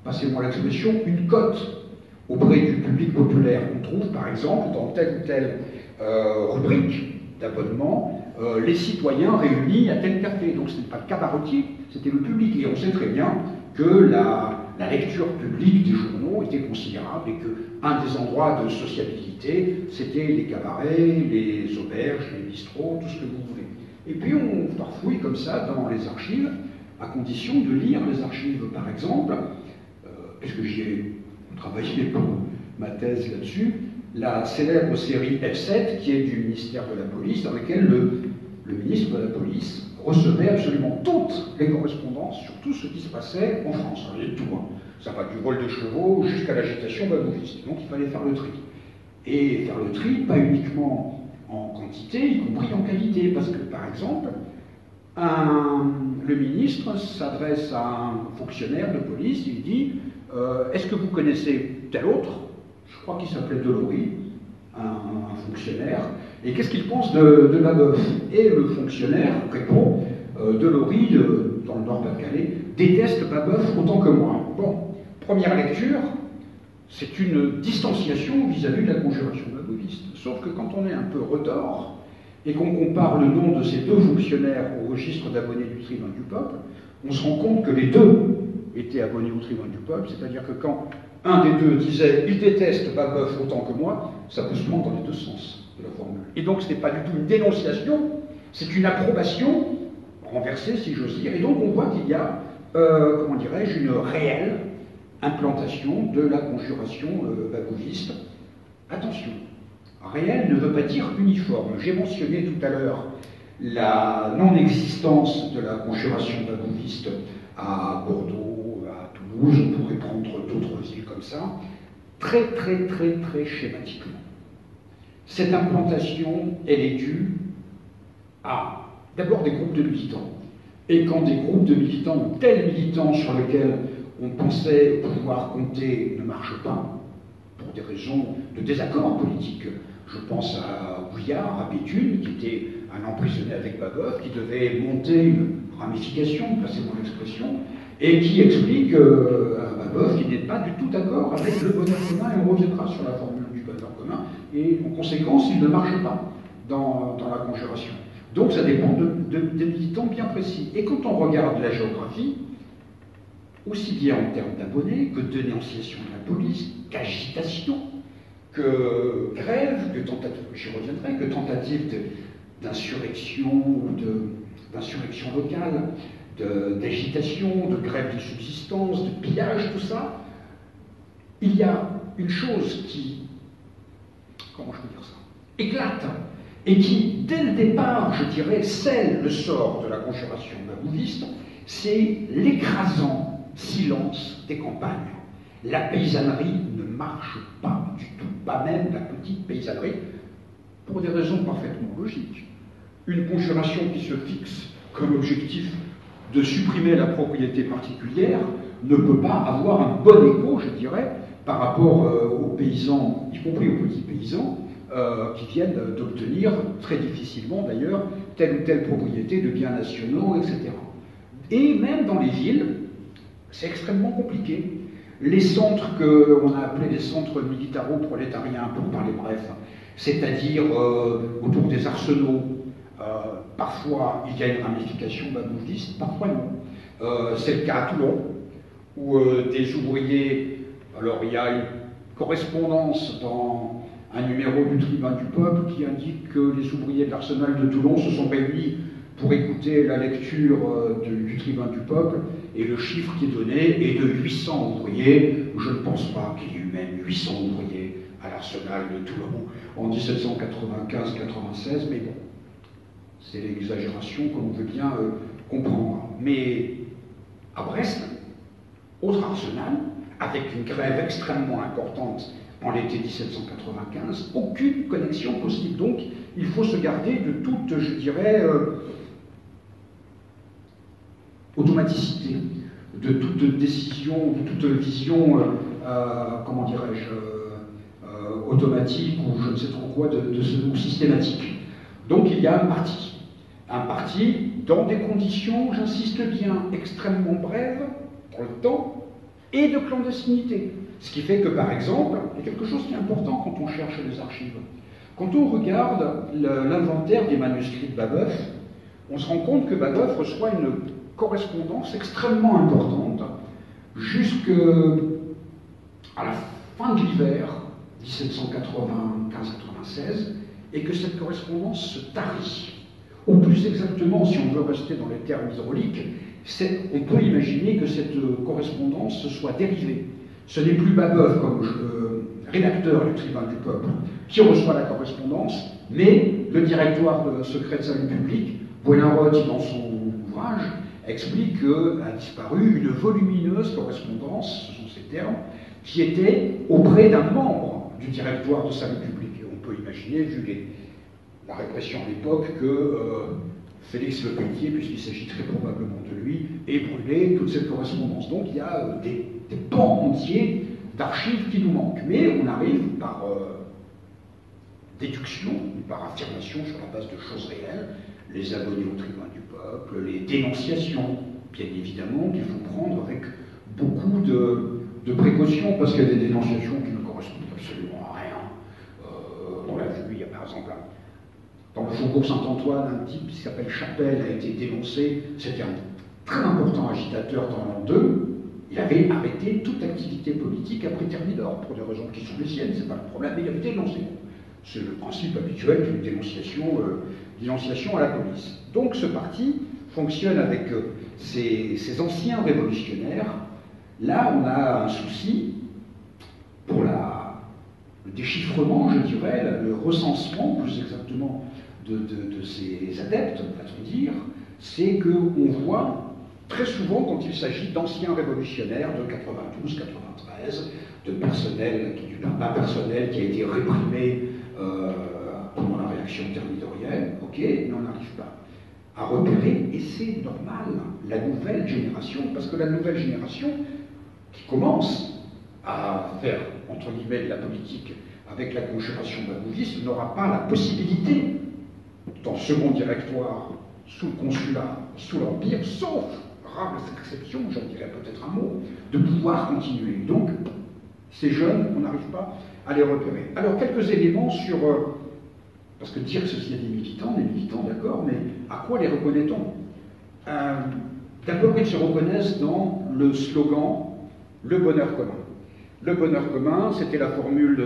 passez-moi l'expression, une cote auprès du public populaire. On trouve par exemple dans telle ou telle rubrique d'abonnement les citoyens réunis à tel café. Donc ce n'est pas le cabaretier, c'était le public. Et on sait très bien que la lecture publique des journaux était considérable et qu'un des endroits de sociabilité, c'était les cabarets, les auberges, les bistrots, tout ce que vous voulez. Et puis on farfouille comme ça dans les archives, à condition de lire les archives. Par exemple, puisque j'y ai travaillé pour ma thèse là-dessus, la célèbre série F7, qui est du ministère de la Police, dans laquelle le ministre de la Police recevait absolument toutes les correspondances sur tout ce qui se passait en France. Il y a tout, hein. Ça va du vol de chevaux jusqu'à l'agitation babouviste. Donc il fallait faire le tri. Et faire le tri, pas uniquement en quantité, y compris en qualité. Parce que, par exemple, le ministre s'adresse à un fonctionnaire de police, il dit est-ce que vous connaissez tel autre? Je crois qu'il s'appelait Delory, un fonctionnaire. Et qu'est-ce qu'il pense de Babeuf? Et le fonctionnaire répond Delory, dans le Nord-Pas-de-Calais, déteste Babeuf autant que moi. Bon, première lecture, c'est une distanciation vis-à-vis de la conjuration babouviste. Sauf que quand on est un peu retors et qu'on compare le nom de ces deux fonctionnaires au registre d'abonnés du Tribun du Peuple, on se rend compte que les deux étaient abonnés au Tribun du Peuple, c'est-à-dire que quand un des deux disait « il déteste Babeuf autant que moi », ça peut se prendre dans les deux sens de la formule. Et donc ce n'est pas du tout une dénonciation, c'est une approbation renversée, si j'ose dire. Et donc on voit qu'il y a, comment dirais-je, une réelle implantation de la conjuration babouviste. Attention, réel ne veut pas dire uniforme. J'ai mentionné tout à l'heure la non-existence de la conjuration babouviste à Bordeaux, à Toulouse, on pourrait prendre d'autres villes comme ça, très schématiquement. Cette implantation, elle est due à d'abord des groupes de militants. Et quand des groupes de militants ou tels militants sur lesquels on pensait pouvoir compter ne marchent pas, pour des raisons de désaccord politique. Je pense à Bouillard, à Béthune, qui était un emprisonné avec Babeuf, qui devait monter une ramification, passez-moi l'expression, et qui explique à Babeuf qu'il n'est pas du tout d'accord avec le bonheur commun, et on reviendra sur la formule du bonheur commun, et en conséquence, il ne marche pas dans la conjuration. Donc ça dépend de militants bien précis. Et quand on regarde la géographie, aussi bien en termes d'abonnés que de dénonciation de la police, qu'agitation, que grève, que tentative, j'y reviendrai, que tentative d'insurrection ou d'insurrection locale, d'agitation, de grève de subsistance, de pillage, tout ça, il y a une chose qui, comment je peux dire ça, éclate, et qui, dès le départ, je dirais, scelle le sort de la conjuration babouviste, c'est l'écrasant silence des campagnes. La paysannerie ne marche pas du tout, pas même la petite paysannerie, pour des raisons parfaitement logiques. Une conjuration qui se fixe comme objectif de supprimer la propriété particulière ne peut pas avoir un bon écho, je dirais, par rapport aux paysans, y compris aux petits paysans, qui viennent d'obtenir, très difficilement d'ailleurs, telle ou telle propriété de biens nationaux, etc. Et même dans les villes, c'est extrêmement compliqué. Les centres qu'on a appelés les centres militaro-prolétariens, pour parler bref, c'est-à-dire autour des arsenaux, parfois il y a une ramification babouviste, parfois non. C'est le cas à Toulon, où des ouvriers, alors il y a une correspondance dans un numéro du Tribun du Peuple qui indique que les ouvriers de l'Arsenal de Toulon se sont réunis pour écouter la lecture du Tribun du Peuple, et le chiffre qui est donné est de 800 ouvriers. Je ne pense pas qu'il y ait eu même 800 ouvriers à l'arsenal de Toulon en 1795-96, mais bon, c'est l'exagération qu'on veut bien comprendre. Mais à Brest, autre arsenal, avec une grève extrêmement importante en l'été 1795, aucune connexion possible. Donc, il faut se garder de toute, je dirais, automaticité, de toute décision, de toute vision, comment dirais-je, automatique ou je ne sais trop quoi, ou systématique. Donc, il y a un parti dans des conditions, j'insiste bien, extrêmement brèves pour le temps, et de clandestinité. Ce qui fait que, par exemple, il y a quelque chose qui est important quand on cherche les archives. Quand on regarde l'inventaire des manuscrits de Babeuf, on se rend compte que Babeuf reçoit une correspondance extrêmement importante jusqu'à la fin de l'hiver 1795-96, et que cette correspondance se tarit. Ou plus exactement, si on veut rester dans les termes hydrauliques, on peut imaginer que cette correspondance se soit dérivée. Ce n'est plus Babeuf comme rédacteur du Tribunal du Peuple qui reçoit la correspondance, mais le directoire secret de salut public, Boileau-Roth, dans son ouvrage, explique qu'a disparu une volumineuse correspondance, ce sont ces termes, qui était auprès d'un membre du directoire de salut public. Et on peut imaginer, vu la répression à l'époque, que Félix Lepelletier, puisqu'il s'agit très probablement de lui, ait brûlé toute cette correspondance. Donc il y a des pans entiers d'archives qui nous manquent. Mais on arrive par déduction, par affirmation sur la base de choses réelles, les abonnés au tribunal du peuple, les dénonciations, bien évidemment, qu'il faut prendre avec beaucoup de précautions, parce qu'il y a des dénonciations qui ne correspondent absolument à rien. On l'a vu, il y a par exemple dans le faubourg Saint-Antoine, un type qui s'appelle Chapelle a été dénoncé. C'était un très important agitateur dans l'an 2. Il avait arrêté toute activité politique après Thermidor, pour des raisons qui sont les siennes, c'est pas le problème, mais il avait été dénoncé. C'est le principe habituel d'une dénonciation à la police. Donc ce parti fonctionne avec ces anciens révolutionnaires. Là, on a un souci pour le déchiffrement, je dirais, le recensement, plus exactement, de ces adeptes, va-t-on dire, c'est qu'on voit très souvent, quand il s'agit d'anciens révolutionnaires de 92, 93, de personnel, d'un personnel qui a été réprimé pendant la réaction thermidorienne, ok, mais on n'arrive pas à repérer, et c'est normal, la nouvelle génération, parce que la nouvelle génération qui commence à faire, entre guillemets, de la politique avec la conjuration babouviste, n'aura pas la possibilité, dans le second directoire, sous le consulat, sous l'Empire, sauf rares exceptions, j'en dirais peut-être un mot, de pouvoir continuer. Donc, ces jeunes, on n'arrive pas à les repérer. Alors, quelques éléments sur... parce que dire que ceci est des militants, d'accord, mais à quoi les reconnaît-on? D'abord, ils se reconnaissent dans le slogan « Le bonheur commun ». Le bonheur commun, c'était la formule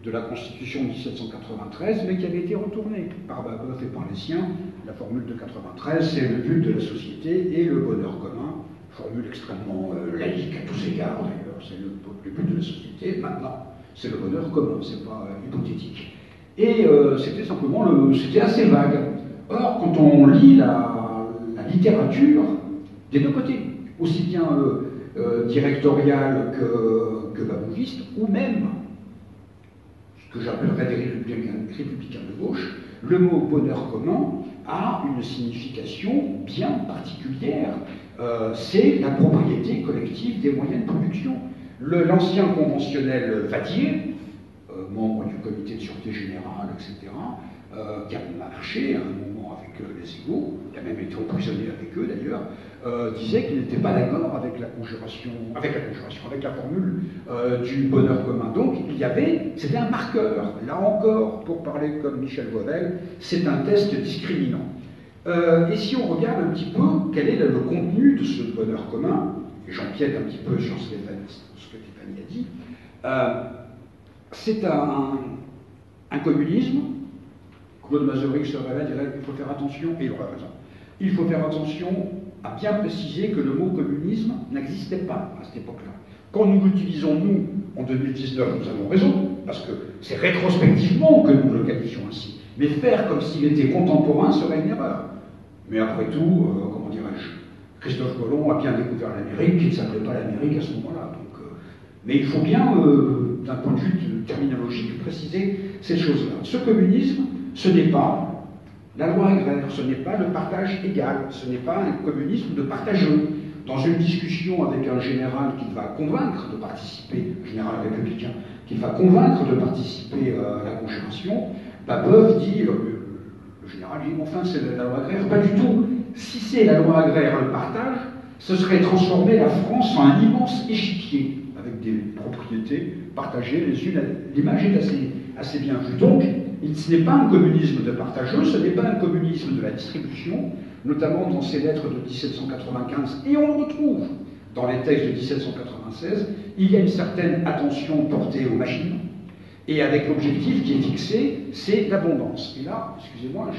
de la Constitution de 1793, mais qui avait été retournée par Babeuf et par les siens. La formule de 93, c'est le but de la société et le bonheur commun, formule extrêmement laïque à tous égards d'ailleurs, c'est le but de la société. Maintenant, c'est le bonheur commun, c'est pas hypothétique. Et c'était simplement, c'était assez vague. Or, quand on lit la littérature des deux côtés, aussi bien directoriale que babouviste, ou même ce que j'appellerais des républicains de gauche, le mot bonheur commun a une signification bien particulière. C'est la propriété collective des moyens de production. L'ancien conventionnel Vadier, membre du comité de sûreté générale, etc., qui a marché à un moment avec les égaux, il a même été emprisonné avec eux d'ailleurs, disait qu'il n'était pas d'accord avec la formule du bonheur commun. Donc c'était un marqueur. Là encore, pour parler comme Michel Wawel, c'est un test discriminant. Et si on regarde un petit peu quel est le contenu de ce bonheur commun, et j'empiète un petit peu sur ce que Stéphanie a dit, c'est un communisme. Claude Mazouric se révèle, dirait qu'il faut faire attention, et il aura raison. Il faut faire attention a bien précisé que le mot communisme n'existait pas à cette époque-là. Quand nous l'utilisons, nous, en 2019, nous avons raison, parce que c'est rétrospectivement que nous le qualifions ainsi. Mais faire comme s'il était contemporain serait une erreur. Mais après tout, comment dirais-je, Christophe Colomb a bien découvert l'Amérique, qui ne s'appelait pas l'Amérique à ce moment-là. Mais il faut bien, d'un point de vue terminologique, préciser ces choses-là. Ce communisme, ce n'est pas la loi agraire, ce n'est pas le partage égal, ce n'est pas un communisme de partageux. Dans une discussion avec un général qui va convaincre de participer, un général républicain, qui va convaincre de participer à la congélation, Babeuf dit, le général dit, enfin c'est la loi agraire, pas du tout. Si c'est la loi agraire, le partage, ce serait transformer la France en un immense échiquier, avec des propriétés partagées les unes. L'image est assez bien vue. Donc, ce n'est pas un communisme de partageux, ce n'est pas un communisme de la distribution, notamment dans ses lettres de 1795, et on le retrouve dans les textes de 1796, il y a une certaine attention portée aux machines, et avec l'objectif qui est fixé, c'est l'abondance. Et là, excusez-moi,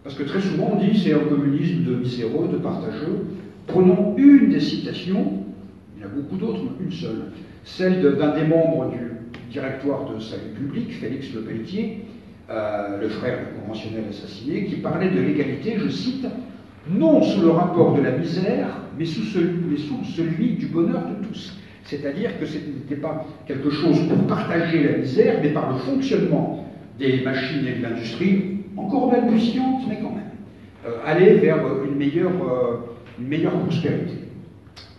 parce que très souvent on dit c'est un communisme de miséreux, de partageux. Prenons une des citations, il y en a beaucoup d'autres, mais une seule, celle d'un des membres du directoire de salut public, Félix Lepelletier, le frère du conventionnel assassiné, qui parlait de l'égalité, je cite, non sous le rapport de la misère, mais sous celui du bonheur de tous. C'est-à-dire que ce n'était pas quelque chose pour partager la misère, mais par le fonctionnement des machines et de l'industrie, encore balbutiante, mais quand même, aller vers une meilleure prospérité.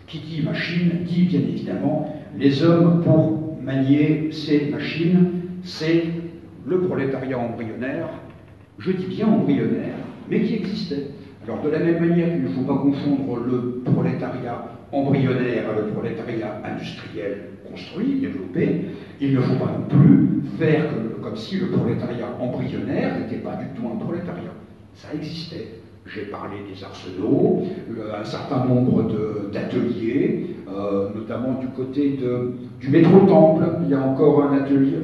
Qui dit machine, dit bien évidemment les hommes pour manier ces machines, c'est le prolétariat embryonnaire, je dis bien embryonnaire, mais qui existait. Alors de la même manière qu'il ne faut pas confondre le prolétariat embryonnaire à le prolétariat industriel construit, développé, il ne faut pas non plus faire comme si le prolétariat embryonnaire n'était pas du tout un prolétariat. Ça existait. J'ai parlé des arsenaux, un certain nombre d'ateliers, notamment du côté du métro Temple. Il y a encore un atelier,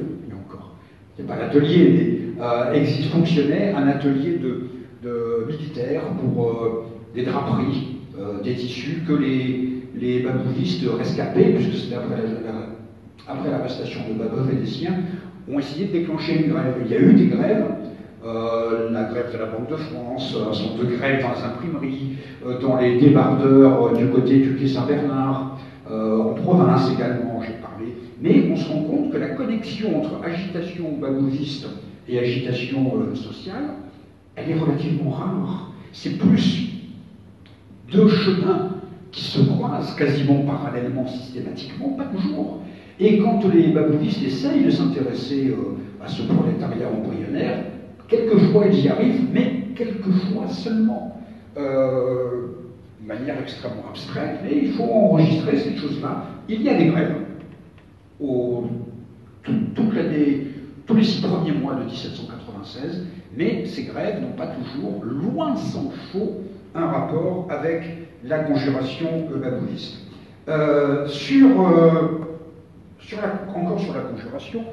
il n'y a pas l'atelier, mais fonctionnait un atelier de militaires pour des draperies, des tissus que les babouvistes rescapés, puisque c'était après l'arrestation de Babeuf et des siens, ont essayé de déclencher une grève. Il y a eu des grèves, la grève de la Banque de France, un certain nombre de grèves dans les imprimeries, dans les débardeurs du côté du quai Saint-Bernard, en province également, j'ai parlé. Mais on se rend compte que la connexion entre agitation babouviste et agitation sociale, elle est relativement rare. C'est plus deux chemins qui se croisent quasiment parallèlement, systématiquement, pas toujours. Et quand les babouvistes essayent de s'intéresser à ce prolétariat embryonnaire, quelquefois ils y arrivent, mais quelquefois seulement. De manière extrêmement abstraite, mais il faut enregistrer cette chose-là. Il y a des grèves. Tous les 6 premiers mois de 1796, mais ces grèves n'ont pas toujours, loin s'en faut, un rapport avec la conjuration babouviste. Encore sur la conjuration,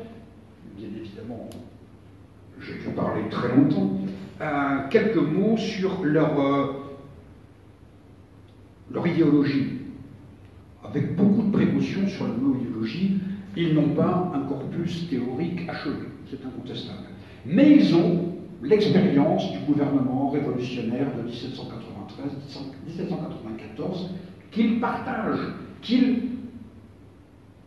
bien évidemment, j'ai pu parler très longtemps, quelques mots sur leur idéologie. Avec beaucoup de précautions sur le mot idéologie, ils n'ont pas un corpus théorique achevé, c'est incontestable. Mais ils ont l'expérience du gouvernement révolutionnaire de 1793-1794 qu'ils partagent, qu'ils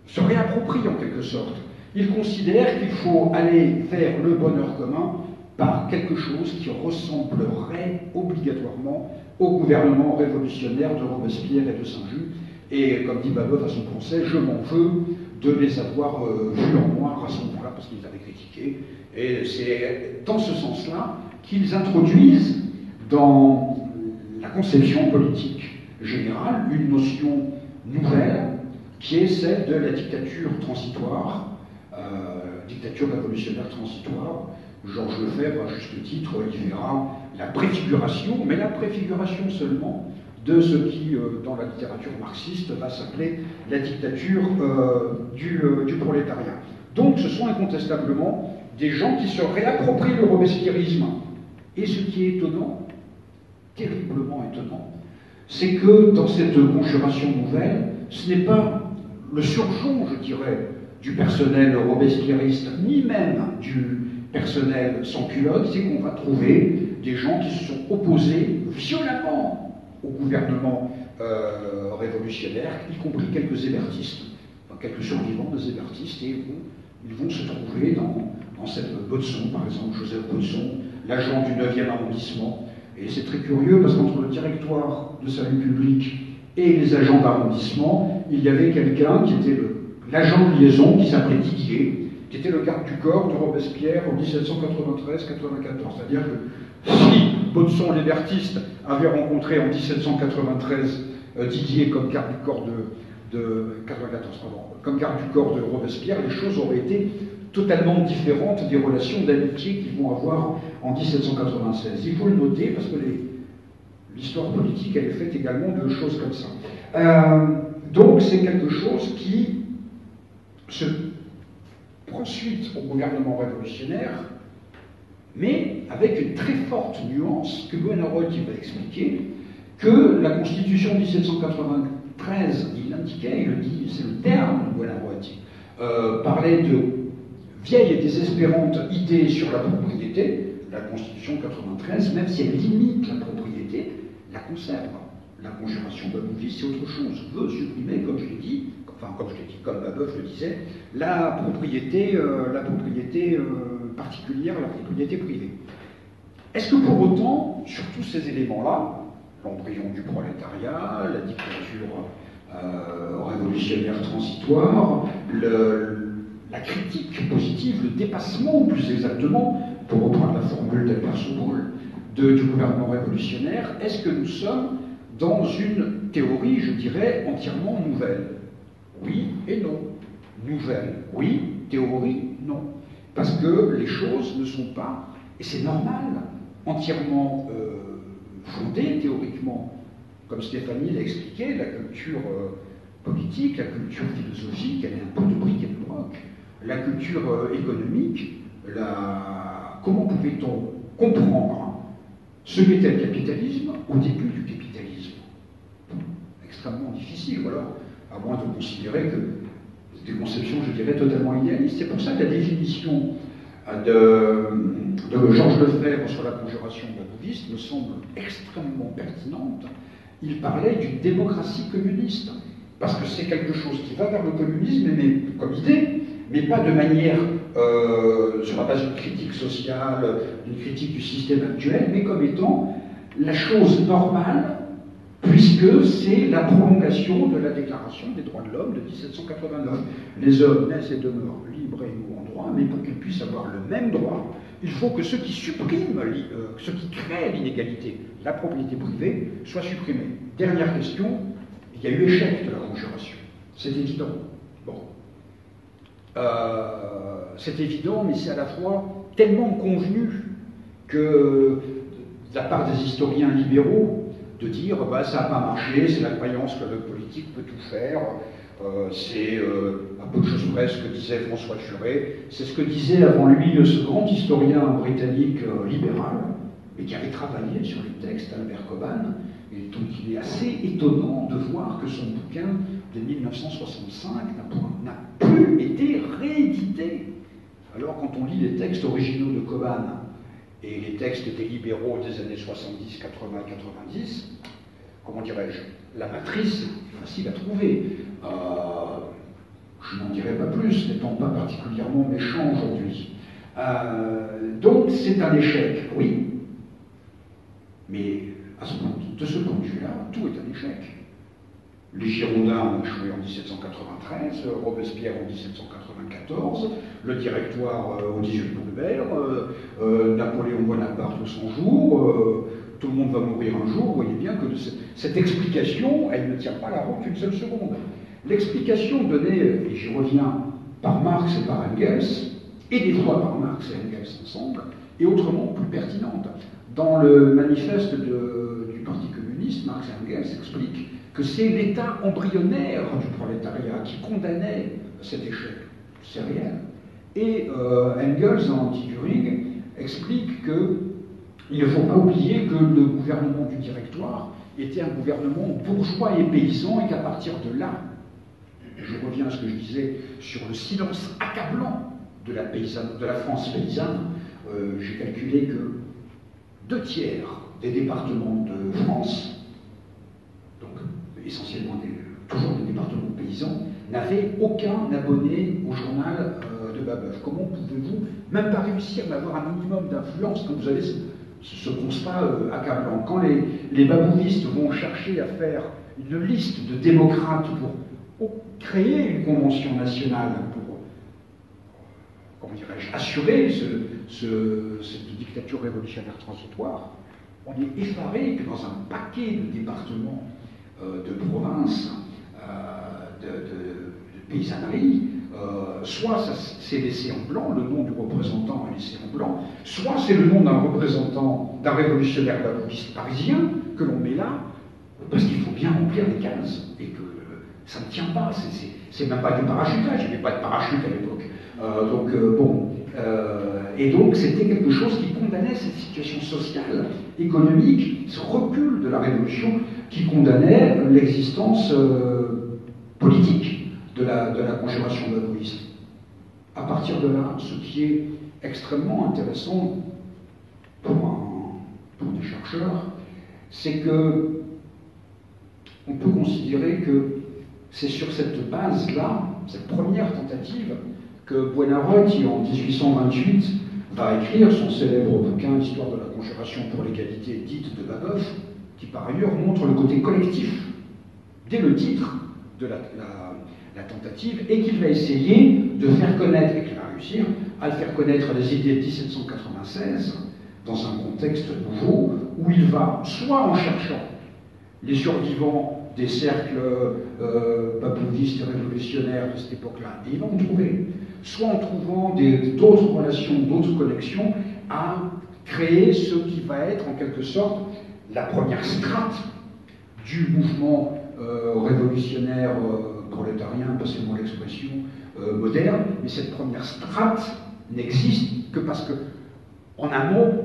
se réapproprient en quelque sorte. Ils considèrent qu'il faut aller vers le bonheur commun par quelque chose qui ressemblerait obligatoirement au gouvernement révolutionnaire de Robespierre et de Saint-Just. Et comme dit Babeuf à son procès, je m'en veux de les avoir vus en noir à ce moment-là parce qu'ils avaient critiqué. Et c'est dans ce sens-là qu'ils introduisent dans la conception politique générale une notion nouvelle qui est celle de la dictature transitoire, dictature révolutionnaire transitoire. Georges Lefebvre, à juste titre, y verra la préfiguration, mais la préfiguration seulement de ce qui, dans la littérature marxiste, va s'appeler la dictature du prolétariat. Donc ce sont incontestablement des gens qui se réapproprient le robespierrisme. Et ce qui est étonnant, terriblement étonnant, c'est que dans cette conjuration nouvelle, ce n'est pas le surjon, je dirais, du personnel robespierriste, ni même du personnel sans culotte, c'est qu'on va trouver des gens qui se sont opposés violemment au gouvernement révolutionnaire, y compris quelques hébertistes, enfin, quelques survivants des hébertistes, et ils vont se trouver dans cette Baudson, par exemple, Joseph Baudson, l'agent du 9e arrondissement. Et c'est très curieux parce qu'entre le directoire de salut public et les agents d'arrondissement, il y avait quelqu'un qui était l'agent de liaison qui s'appelait Didier, qui était le garde du corps de Robespierre en 1793-94. C'est-à-dire que si Baudson, l'hébertiste, avait rencontré en 1793 Didier comme garde du corps comme garde du corps de Robespierre, les choses auraient été totalement différentes des relations d'amitié qu'ils vont avoir en 1796. Il faut le noter parce que l'histoire politique, elle est faite également de choses comme ça. Donc c'est quelque chose qui se prend suite au gouvernement révolutionnaire, mais avec une très forte nuance que Buonarroti va expliquer, que la Constitution de 1793, il l'indiquait, il le dit, c'est le terme de Buonarroti, parlait de vieille et désespérante idée sur la propriété. La Constitution 93, même si elle limite la propriété, la conserve. La conjuration babouviste, c'est autre chose. Veut supprimer, comme je l'ai dit, comme Babeuf le disait, la propriété particulière, la propriété privée. Est-ce que pour autant, sur tous ces éléments-là, l'embryon du prolétariat, la dictature révolutionnaire transitoire, la critique positive, le dépassement, plus exactement, pour reprendre la formule d'Albert Soboul, du gouvernement révolutionnaire, est-ce que nous sommes dans une théorie, je dirais, entièrement nouvelle? Oui et non. Nouvelle, oui. Théorie, non. Parce que les choses ne sont pas, et c'est normal, entièrement fondées théoriquement. Comme Stéphanie l'a expliqué, la culture politique, la culture philosophique, elle est un peu de briques et de broc. La culture économique, comment pouvait-on comprendre ce qu'était le capitalisme au début du capitalisme? Extrêmement difficile, ou alors, à moins de considérer que c'est des conceptions, je dirais, totalement idéalistes. C'est pour ça que la définition de Georges Lefebvre sur la conjuration babouviste me semble extrêmement pertinente. Il parlait d'une démocratie communiste, parce que c'est quelque chose qui va vers le communisme, mais comme idée, mais pas de manière sur la base d'une critique sociale, d'une critique du système actuel, mais comme étant la chose normale, puisque c'est la prolongation de la Déclaration des droits de l'homme de 1789. Les hommes naissent et demeurent libres et égaux en droit, mais pour qu'ils puissent avoir le même droit, il faut que ceux qui suppriment, ceux qui créent l'inégalité, la propriété privée, soient supprimés. Dernière question, il y a eu échec de la conjuration. C'est évident. Bon. C'est évident, mais c'est à la fois tellement convenu que, de la part des historiens libéraux, de dire bah, ça n'a pas marché, c'est la croyance que le politique peut tout faire, c'est un peu de choses près ce que disait François Furet, c'est ce que disait avant lui ce grand historien britannique libéral, mais qui avait travaillé sur les textes, Albert Coban, et donc il est assez étonnant de voir que son bouquin de 1965 n'a plus été réédité. Alors quand on lit les textes originaux de Coban, et les textes des libéraux des années 70, 80, 90, comment dirais-je, la matrice est facile à trouver. Je n'en dirai pas plus, n'étant pas particulièrement méchant aujourd'hui. Donc c'est un échec, oui. Mais de ce point de vue-là, tout est un échec. Les Girondins ont échoué en 1793, Robespierre en 1794, le Directoire au 18 Nouvember, Napoléon Bonaparte au 100 jours, tout le monde va mourir un jour. Vous voyez bien que cette explication, elle ne tient pas la route une seule seconde. L'explication donnée, et j'y reviens, par Marx et par Engels, et des fois par Marx et Engels ensemble, est autrement plus pertinente. Dans le manifeste du Parti communiste, Marx et Engels expliquent que c'est l'état embryonnaire du prolétariat qui condamnait cet échec. C'est réel. Et Engels, en anti-Turing, explique qu'il ne faut pas oublier que le gouvernement du Directoire était un gouvernement bourgeois et paysan, et qu'à partir de là, je reviens à ce que je disais sur le silence accablant de la France paysanne, j'ai calculé que 2/3 des départements de France, donc essentiellement toujours des départements paysans, n'avaient aucun abonné au journal de Babeuf. Comment pouvez-vous même pas réussir à avoir un minimum d'influence quand vous avez ce constat accablant? Quand les babouvistes vont chercher à faire une liste de démocrates pour créer une convention nationale, pour, comment dirais-je, assurer cette dictature révolutionnaire transitoire, on est effaré que dans un paquet de départements de province, de paysannerie, soit ça s'est laissé en blanc, le nom du représentant est laissé en blanc, soit c'est le nom d'un représentant, d'un révolutionnaire babouviste parisien que l'on met là, parce qu'il faut bien remplir les cases, et que ça ne tient pas, c'est même pas du parachutage, il n'y avait pas de parachute à l'époque. Et donc c'était quelque chose qui condamnait cette situation sociale, économique, ce recul de la Révolution, qui condamnait l'existence politique de la conjuration babouviste. À partir de là, ce qui est extrêmement intéressant pour des chercheurs, c'est que on peut considérer que c'est sur cette base-là, cette première tentative, que Buonarroti, en 1828, va écrire son célèbre bouquin « Histoire de la conjuration pour l'égalité » dite de Babeuf, qui par ailleurs montre le côté collectif, dès le titre de la tentative, et qu'il va essayer de faire connaître, et qu'il va réussir à faire connaître les idées de 1796, dans un contexte nouveau, où il va, soit en cherchant les survivants des cercles babouvistes et révolutionnaires de cette époque-là, et il va en trouver, soit en trouvant d'autres relations, d'autres connexions, à créer ce qui va être en quelque sorte la première strate du mouvement révolutionnaire prolétarien, passez-moi l'expression, moderne, mais cette première strate n'existe que parce que, en amont,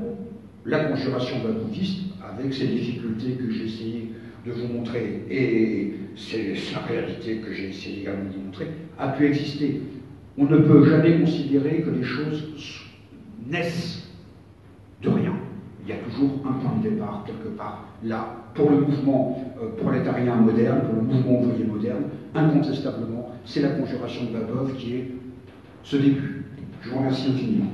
la conjuration babouviste, avec ses difficultés que j'ai essayé de vous montrer, et c'est la réalité que j'ai essayé également de montrer, a pu exister. On ne peut jamais considérer que les choses naissent de rien. Il y a toujours un point de départ, quelque part, là, pour le mouvement prolétarien moderne, pour le mouvement ouvrier moderne, incontestablement, c'est la conjuration de Babeuf qui est ce début. Je vous remercie infiniment.